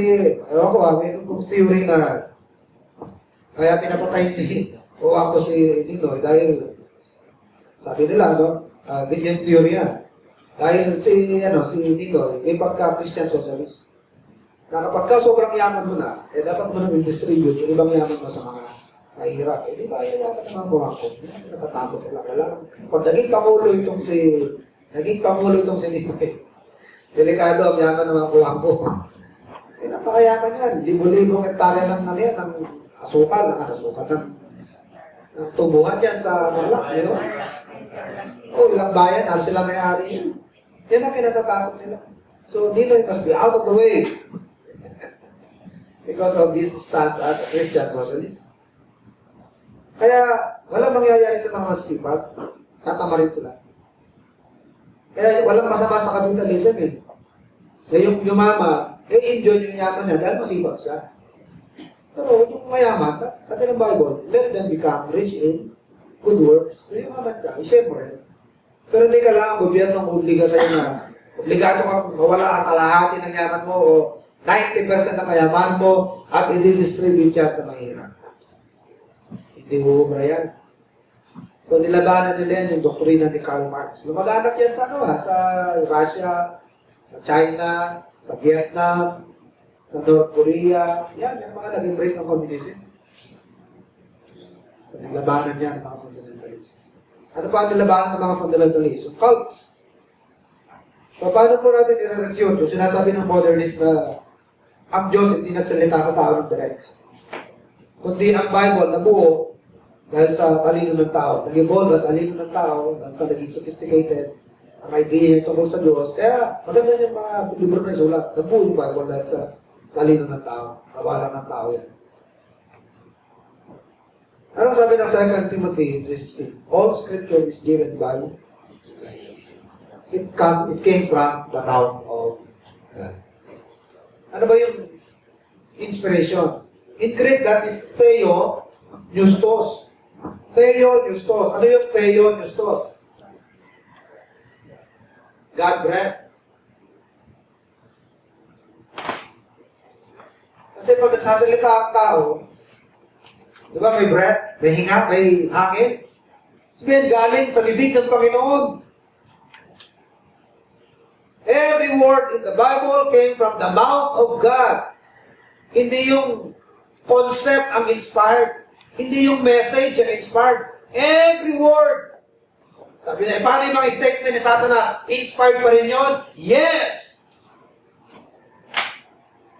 ewan ko may theory na kaya pinapatay ni o ako si Ninoy dahil sabi nila, ganyan theory yan. Dahil si Ninoy, may pagka-Christian socialist. Na kapag ka sobrang yaman mo na, dapat mo nang i-distribute yung ibang yaman mo sa mga mahirap. Di ba, yaman ng mga buha ko. Natatakot nila. Kailangan. Pag naging pangulo itong si Ninoy, delikado ang yaman ng mga buha ko. Napakayaman yan. Libo-libong hektarya ng asukal, ng tubuhan yan sa Marlak, di ba? Ilang bayan, halos sila may-ari yan. Yan ang kinatatakot nila. So, Ninoy must be out of the way. Because of this stance as a Christian socialist. Kaya, walang mangyayari sa mga masipag, tatama rin sila. Kaya, walang masama sa kapitalism eh. Kaya yung yumama, enjoy yung yaman niya dahil masipag siya. Pero yung mayaman, sabi ng Bible, let them become rich in good works. So yung maman ka, i-share mo rin. Pero hindi ka lang, gobyerno ang obliga sa'yo na obligado kang mawala ang kalahati ng yaman mo o 90% ng kayaman mo at i-distribute yan sa mahirap. Hindi huubra yan. So nilabanan nila yan yung doktrina ni Karl Marx. Lumaganap yan sa sa Russia, sa China, sa Vietnam, sa North Korea, yan mga nag-embrace ng communism. Nilabanan yan ng mga fundamentalists. Ano pa ang nilabanan ng mga fundamentalists? Yung cults. So, paano po natin i-refute? Yung sinasabi ng modernist na ang Diyos hindi nagsalita sa tao ng direct. Kundi ang Bible na buo dahil sa talino ng tao. Nag-evolve at talino ng tao dahil sa naging sophisticated ang idea niya tungkol sa Diyos. Kaya maganda yung mga libro na isulat. Nabuo yung Bible dahil sa talino ng tao. Kawalan ng tao yan. Anong sabi ng 2 Timothy 3:16? All scripture is given by it came from the mouth of God. Ano ba yung inspiration? In Greek, that is Theo Neustos. Theo Neustos. Ano yung Theo Neustos? God breath. Kasi pag nagsasalita ang tao, di ba may breath, may hinga, may hangin? Sabihin, galing sa bibig ng Panginoon. Every word in the Bible came from the mouth of God. Hindi yung concept ang inspired. Hindi yung message ang inspired. Every word Sabi na, paano yung mga statement ni Satanas? Inspired pa rin yun? Yes!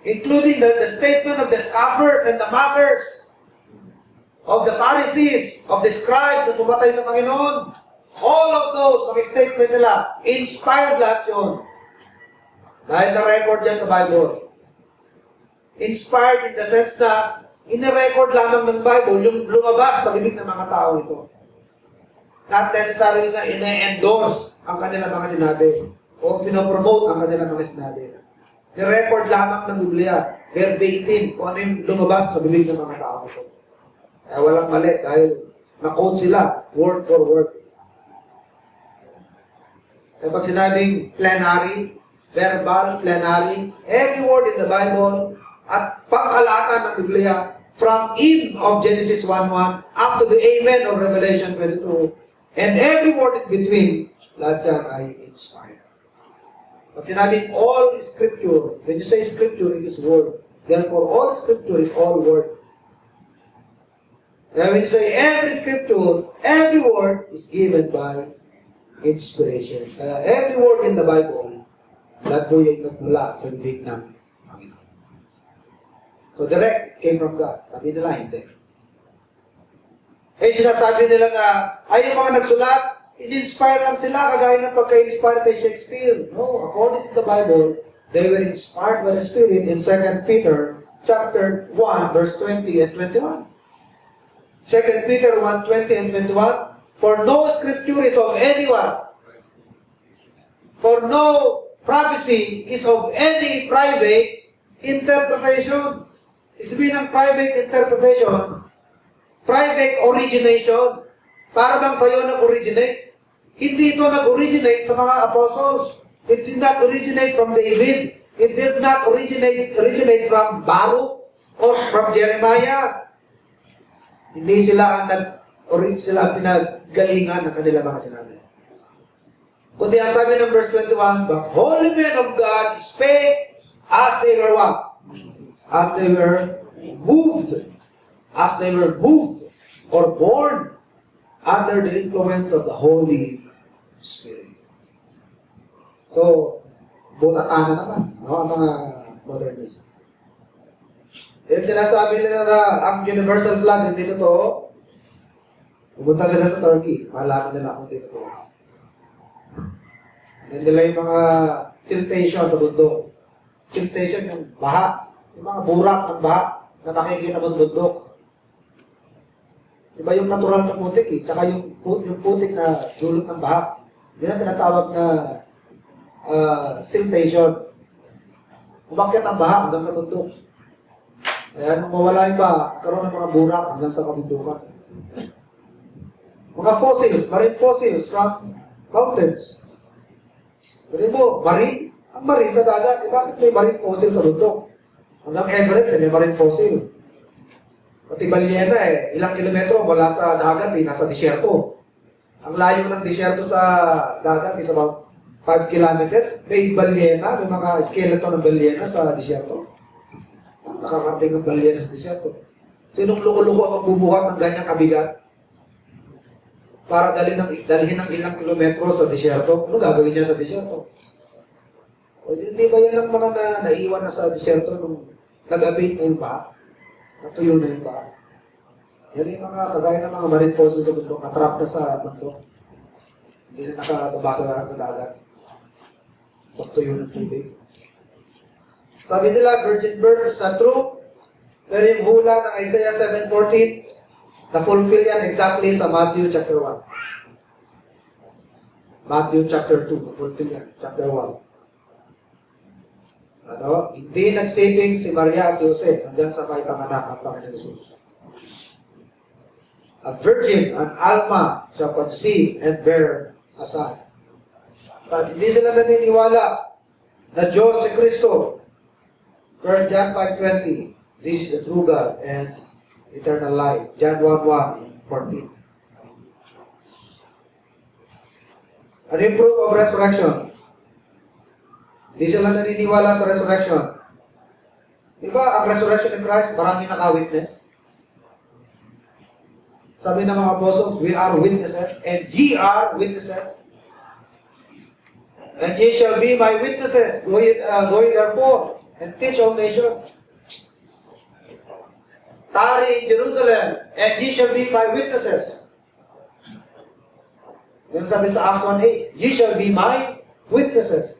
Including the statement of the scoffers and the mockers, of the Pharisees, of the scribes na pumatay sa Panginoon. All of those, mga statement nila, inspired lahat yun. Dahil na-record yan sa Bible. Inspired in the sense na ina-record lamang ng Bible yung lumabas sa bibig ng mga tao ito. Not necessarily na ina-endorse ang kanilang mga sinabi o pinopromote ang kanilang mga sinabi. Ni-record lamang ng Biblia, verbatim, kung ano yung lumabas sa bibig ng mga tao ito. Kaya walang mali dahil na-quote sila, word for word. Kaya pag sinabing plenary, verbal, plenary, every word in the Bible at pangkalatan ng Biblia, from in of Genesis 1:1 up to the amen of Revelation 22, and every word in between, lahat yan ay inspired. Pag sinabing all scripture, when you say scripture, it is word. Therefore, all scripture is all word. And when you say every scripture, every word is given by inspiration. Kaya every word in the Bible, lahat po yung nagmula sa bibig ng Panginoon. So direct, it came from God. Sabi nila, hindi. Eh, sinasabi nila na, ay yung mga nagsulat, in-inspire lang sila, kagaya ng pagka-inspire kay Shakespeare. No, according to the Bible, they were inspired by the Spirit in 2 Peter chapter 1, verse 20 and 21. 2 Peter 1, 20 and 21, for no scripture is of anyone, for no prophecy is of any private interpretation. Ibig sabihin ng private interpretation, private origination, para bang sa'yo nag-originate? Hindi ito nag-originate sa mga apostles. It did not originate from David. It did not originate from Baruch or from Jeremiah. Hindi sila ang pinagalingan ng kanilang mga sinabi. Kundi ang sabi ng verse 21, but holy men of God spake as they were what? As they were moved. As they were moved or born under the influence of the Holy Spirit. So, butatan na naman, no, ang mga modernists. Yung sinasabi nila na ang universal flag hindi totoo, pumunta sila sa Turkey, malaman nila kung hindi totoo. Yan nila yung mga siltation sa bundok. Siltation yung baha, yung mga burak ng baha na makikita mo sa bundok. Iba yung natural na putik tsaka yung putik na dulot ng baha. Yun ang tinatawag na siltation. Umakyat ang baha hanggang sa bundok. Kaya nung mawala yung baha, karoon ng mga burak hanggang sa kabundukan. Mga fossils, marine fossils from mountains. Pero mo, marine? Ang marine sa dagat, bakit may marine fossil sa bundok? Hanggang Everest, may marine fossil. Pati balyena ilang kilometro mula sa dagat, nasa disyerto. Ang layo ng disyerto sa dagat is about 5 kilometers. May balyena, may mga skeleton ng balyena sa disyerto. Nakakarating ng balyena sa disyerto. Sinong luko-luko ang magbubuhat ng ganyang kabigat? Para dalhin ng ilang kilometro sa disyerto. Ano gagawin niya sa disyerto? O hindi ba yan ang mga naiwan na sa disyerto nung nag-abate na yung baha? Natuyo na yung baha? Yan yung mga kagaya ng mga marine fossils sa bundok, natrap na sa bundok. Hindi na nakabasa na ng dagat. Pagtuyo ng tubig. Sabi nila, virgin birth is not true. Pero yung hula ng Isaiah 7:14, na-fulfill yan exactly sa Matthew chapter 1. Matthew chapter 2, na-fulfill yan, chapter 1. Hindi nagsiping si Maria at si Jose hanggang sa may panganak ang Panginoon Jesus. A virgin, an alma, shall conceive and bear a son. Hindi sila naniniwala na Diyos si Kristo. 1 John 5:20, this is the true God and eternal life. John 1:14. Ano yung proof of resurrection? Hindi sila naniniwala sa resurrection. Diba, ang resurrection ng Christ, marami nakawitness. Sabi ng mga apostles, we are witnesses, and ye are witnesses. And ye shall be my witnesses. Go ye therefore, and teach all nations. Tarry in Jerusalem, and ye shall be my witnesses. Yung sabi sa Acts 1:8, ye shall be my witnesses.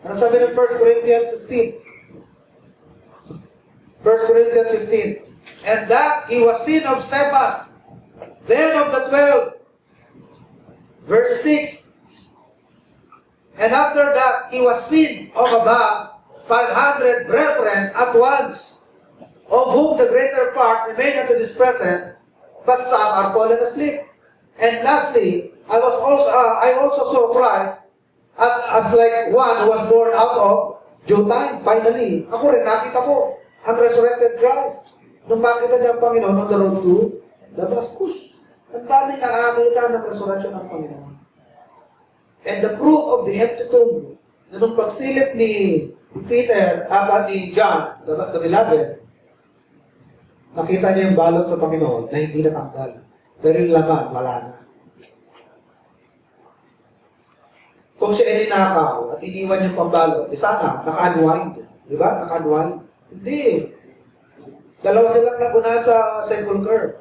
Ano sabi ng 1 Corinthians 15? 1 Corinthians 15. And that he was seen of Cephas, then of the 12. Verse 6. And after that he was seen of above 500 brethren at once, of whom the greater part remain unto this present, but some are fallen asleep. And lastly, I also saw Christ as like one who was born out of due time. Finally, ako rin, nakita ko ang resurrected Christ. Nung makita niya ang Panginoon on the road to Damascus. Ang dami nakakita ng resurrection ng Panginoon. And the proof of the empty tomb, na nung pagsilip ni Peter, ni John, the beloved, nakita niya yung balot sa Panginoon na hindi natanggal. Pero yung laman, wala na. Kung siya ay ninakaw at iniwan yung pambalot, sana, naka-unwind. Di ba? Naka-unwind. Hindi. Dalawa silang nagunahan sa sepulcher.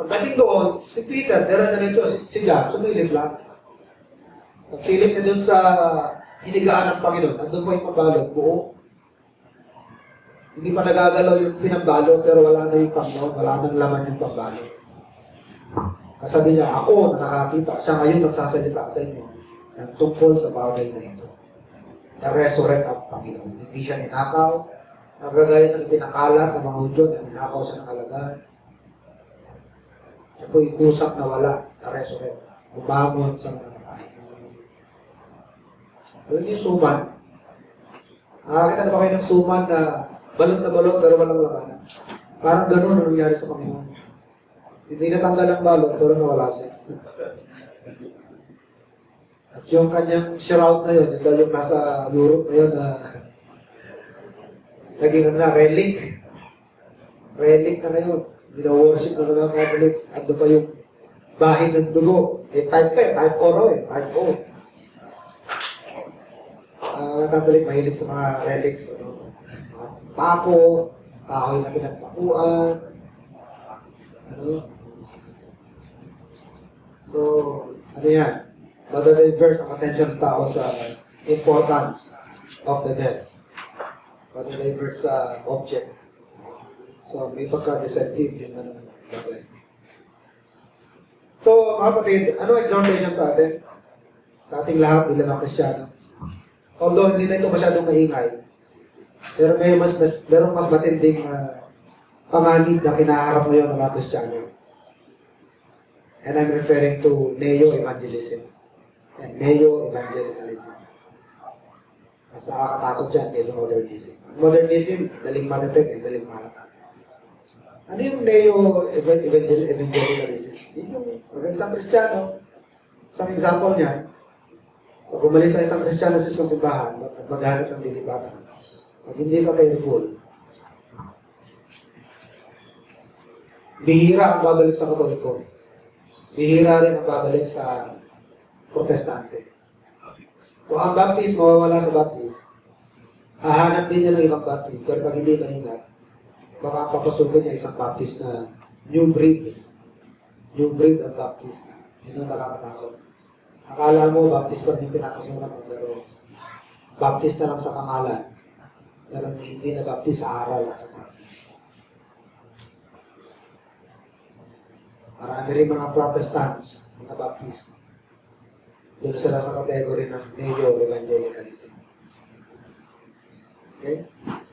Pagdating doon, si Peter, diretso, si John, sumilip lang. Pagsilip niya doon sa hinigaan ng Panginoon, andun pa yung pambalot, buo. Hindi pa nagagalaw yung pinambalot, pero wala na yung Panginoon, wala nang laman yung pambalot. Kasabi niya, ako nakakita, siya ngayon nagsasalita sa inyo ng tungkol sa bagay na ito. Na-resurrect ang Panginoon. Hindi siya ninakaw, nagagaya ng ipinakalat ng mga Hudyo na ninakaw siya ng alagad. Siya po ikusap na wala, na-resurrect. Gumamon sa mga nakay. Alam niyo yung suman? Nakakita na ba kayo ng suman na balot pero walang laman? Parang ganun ang nangyari sa Panginoon. Hindi natanggal ang balot pero nawala siya. At yung kanyang shroud na yun, yung nasa Europe na yun, naging relic. Relic na ngayon. Bina-worship na mga Catholics. Ando pa yung bahin ng dugo. Type O raw eh. Type O. Catholic mahilig sa mga relics. Mga pako, kahoy na pinagpakuan. So, ano yan? Madadivert ang attention ng tao sa importance of the death. Madadivert sa object. So, may pagka-deceptive yung bagay. So, mga kapatid, ano exhortation sa atin? Sa ating lahat, bilang mga Kristiyano. Although hindi na ito masyadong maingay, pero merong mas matinding panganib na kinaharap ngayon ng mga Kristiyano. And I'm referring to neo-evangelism and neo-evangelicalism. Mas nakakatakot dyan kaysa modernism. Modernism, daling manatag, daling malatag. Ano yung neo-evangelicalism? Yun yung isang Kristiyano. Isang example niyan, pag umalis sa isang Kristiyano sa isang simbahan at maghanap ng lilipatan, pag hindi ka faithful, bihira ang babalik sa Katoliko. Bihira rin ang babalik sa Protestante. Kung ang Baptist mawawala sa Baptist, hahanap din niya ng ibang Baptist, pero pag hindi maingat, baka papasukin niya isang Baptist na new breed. New breed ang Baptist. Yun ang nakakatakot. Akala mo, Baptist pa rin pinapasukan mo, pero Baptist na lang sa pangalan. Pero hindi na Baptist sa aral at sa Baptist. Marami rin mga Protestants, mga Baptist. Doon sila sa kategory ng neo-evangelicalism. Okay?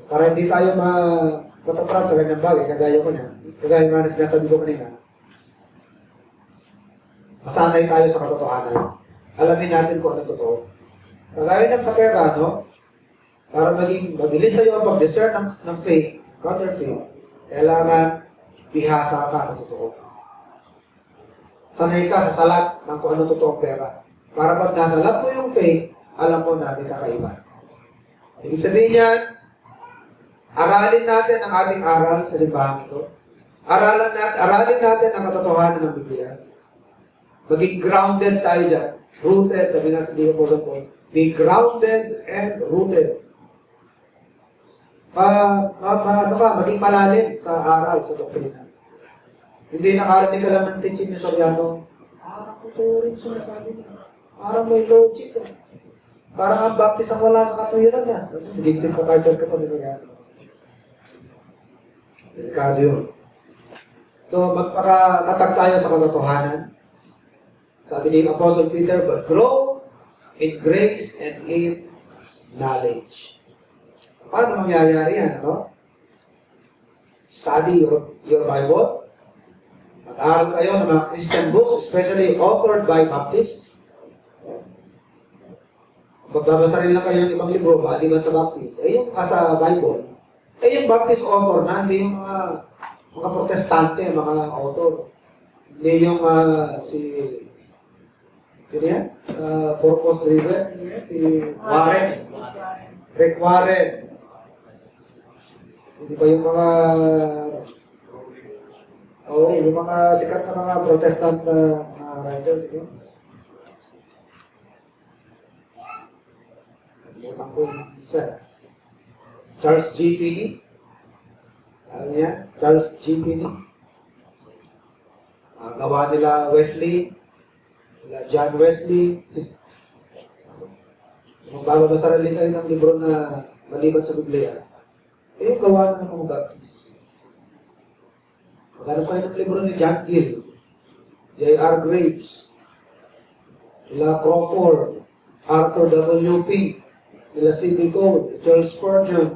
Para hindi tayo matatrap sa ganyang bagay, kagaya ko niya, kagaya nga na sinasabi ko kanina, masanay tayo sa katotohanan. Alamin natin kung ano totoo. Kagaya ng sa pera, no? Para maging mabilis sa iyo ang pag-discern ng faith, counter faith, kailangan bihasa ka sa totoo. Sanay ka sa salat ng kung ano totoong pera. Para pag nasalat mo yung faith, alam mo na may kakaiba. Ibig sabihin yan, aralin natin ang ating aral sa simbahan ito. Aralin natin ang katotohanan ng Biblia. Maging grounded tayo dyan. Rooted, sabi nga sa Di Apostle Paul, be grounded and rooted. Maging malalim sa aral, sa doktrina. Hindi nakarinig ka lang ng teaching ni Soriano. Parang totoo rin sinasabi niya. Parang may logic. Parang ang baptist ang wala sa katuwiran niya. Nagiging pa tayo sa kapag ni Soriano. Delikado yun. So, magpakatatag tayo sa katotohanan. Sabi ni Apostle Peter, but grow in grace and in knowledge. So, paano mangyayari yan, ano? Study your Bible. Mag-aaral kayo ng mga Christian books, especially authored by Baptists. Magbabasa rin lang kayo ng ibang libro, maliban sa Baptist. Yung sa Bible, yung Baptist author na, hindi yung mga protestante, mga author. Hindi yung sino yan? Purpose Driven, si Warren. Rick Warren. Hindi ba yung mga yung mga sikat na mga protestant na writers, yun? Nalimutan ko yung isa. Charles G. Finney. Alam niya? Charles G. Finney. Gawa nila Wesley. Nila John Wesley. Magbabasa rin kayo ng libro na maliban sa Biblia. Yung gawa na ng mga Baptist. Maghanap kayo ng libro ni John Gill, J.R. Graves, nila Crawford, Arthur W. Pink, nila C.D. Cole, Charles Spurgeon.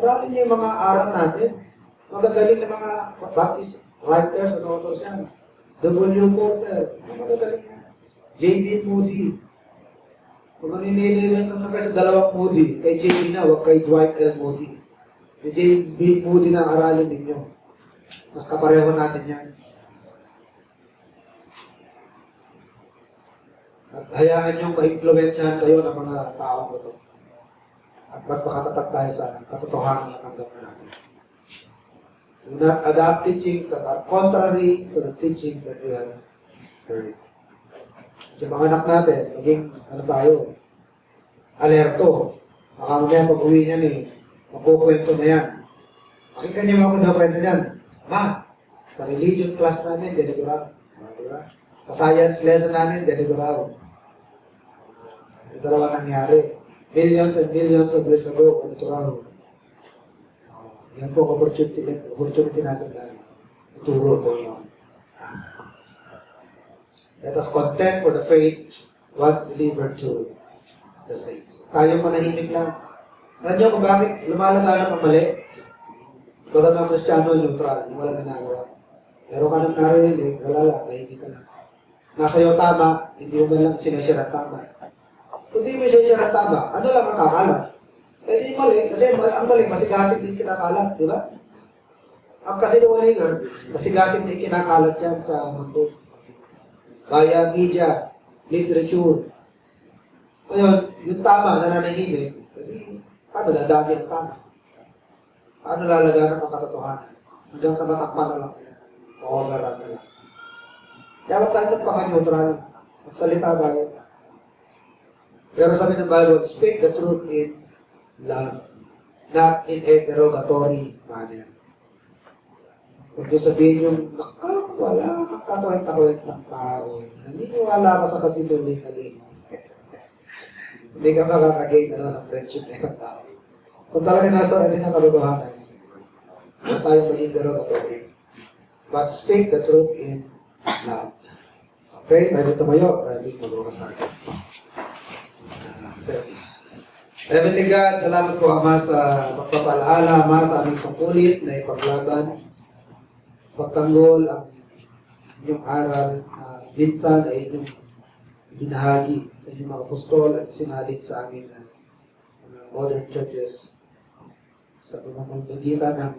Aralin niyo yung mga aral natin. Magagaling na mga Baptist writers at authors yan. W. Porter, magagaling yan. J.B. Moody. Kung maninili rin naman kayo sa dalawang Moody, kay J.B. na, huwag kay Dwight L. Moody. Kay J.B. Moody na aralin ninyo. Mas kapareho natin yan. At hayaan niyong ma-influensyahan kayo ng mga taong ito. At magpakatatag tayo sa katotohanan na tanggap na natin. Do not adopt teachings that are contrary to the teachings that we have heard. Yung mga anak natin, maging tayo, alerto. Baka mamaya pag-uwi niyan magkukwento na yan. Pakinggan niyo mga kwento niyan. Ma, sa religion class namin, ganito raw. Diba? Sa science lesson namin, ganito raw. Ganito raw ang nangyari. Millions and millions of years ago, ganito raw. Yan po ang opportunity natin na ituro po yun. Let us contend for the faith once delivered to the saints. Tayo manahimik lang. Alam niyo kung bakit lumalaganap ang mali? Baga mga Kristiyano, neutral, yung walang ginagawa. Pero ka nang narinig, wala lang, tahimik ka lang. Nasa iyo tama, hindi mo man lang sinashare tama. Kung di mo sinashare tama, ano lang ang kakalat? Eh di mali, kasi ang mali, masigasig din kinakalat, di ba? Ang kasinungalingan, masigasig din kinakalat yan sa mundo. Via media, literature. Ngayon, yung tama na nanahimik, paano dadami ang tama? Paano lalaganan ang katotohanan? Hanggang sa matakpan na lang. O-overrun na lang. Kaya wag tayo sa paka-neutral. Magsalita tayo. Pero sabi ng Bible, speak the truth in love, not in a derogatory manner. Kung doon sabihin yung, wala kang katuwet-katuwet ng tao. Naniniwala ka sa kasinungaling. Hindi ka makakagain ng friendship na yung tao. Kung talaga nasa atin ang katotohanan, huwag tayong maging derogatory. But speak the truth in love. Okay? Tayo tumayo. Tayo magbukas sa akin. Service. Heavenly God, salamat po Ama sa pagpapalaala, Ama sa aming pangkulit na ipaglaban, pagtanggol ang inyong aral na minsan ay inyong binahagi sa inyong mga apostol at sinalin sa amin na modern churches sa pamamagitan ng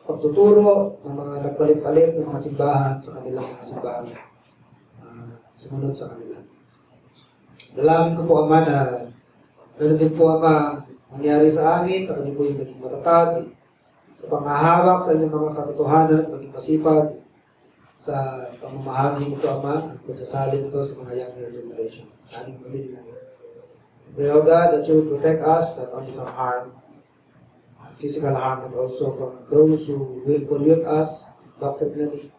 pagtuturo ng mga nagpalit-palit ng mga simbahan sa kanilang mga simbahan sumunod sa kanila. Dalangin ko po Ama na ganoon din po Ama mangyari sa amin, kami po yung naging matatag sa panghahawak sa inyong mga katotohanan at maging masipag sa pamamahagi nito, Ama, at pagsasalin ito sa mga younger generation, sa aming pamilya. Pray, O God, that you will protect us not only from harm, physical harm, but also from those who will pollute us doctrinally,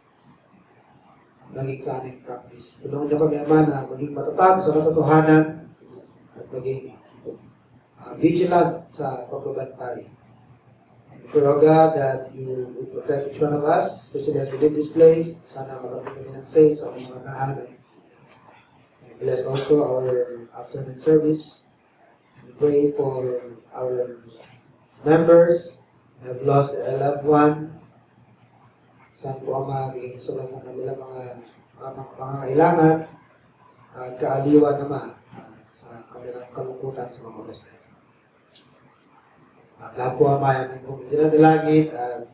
maging sa aming practice. Tulungan niyo kami, Ama, na maging matatag sa katotohanan at maging vigilant sa pagbabantay. And pray, O God, that you will protect each one of us, especially as we leave this place. Sana makarating kami ng saints sa aming mga tahanan. And bless also our afternoon service. And pray for our members who have lost their loved one. Sana po, Ama, bigyan niyo sila ng kanilang mga pangangailangan at kaaliwan naman sa kanilang kalungkutan sa mga oras na ito. At lahat po, Ama, namin pong idinadalangin at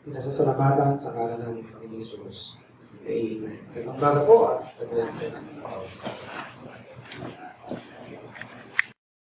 pinasasalamatan sa ngalan namin ng Panginoon Jesus. Amen. Magandang umaga po at pagkakas po namin.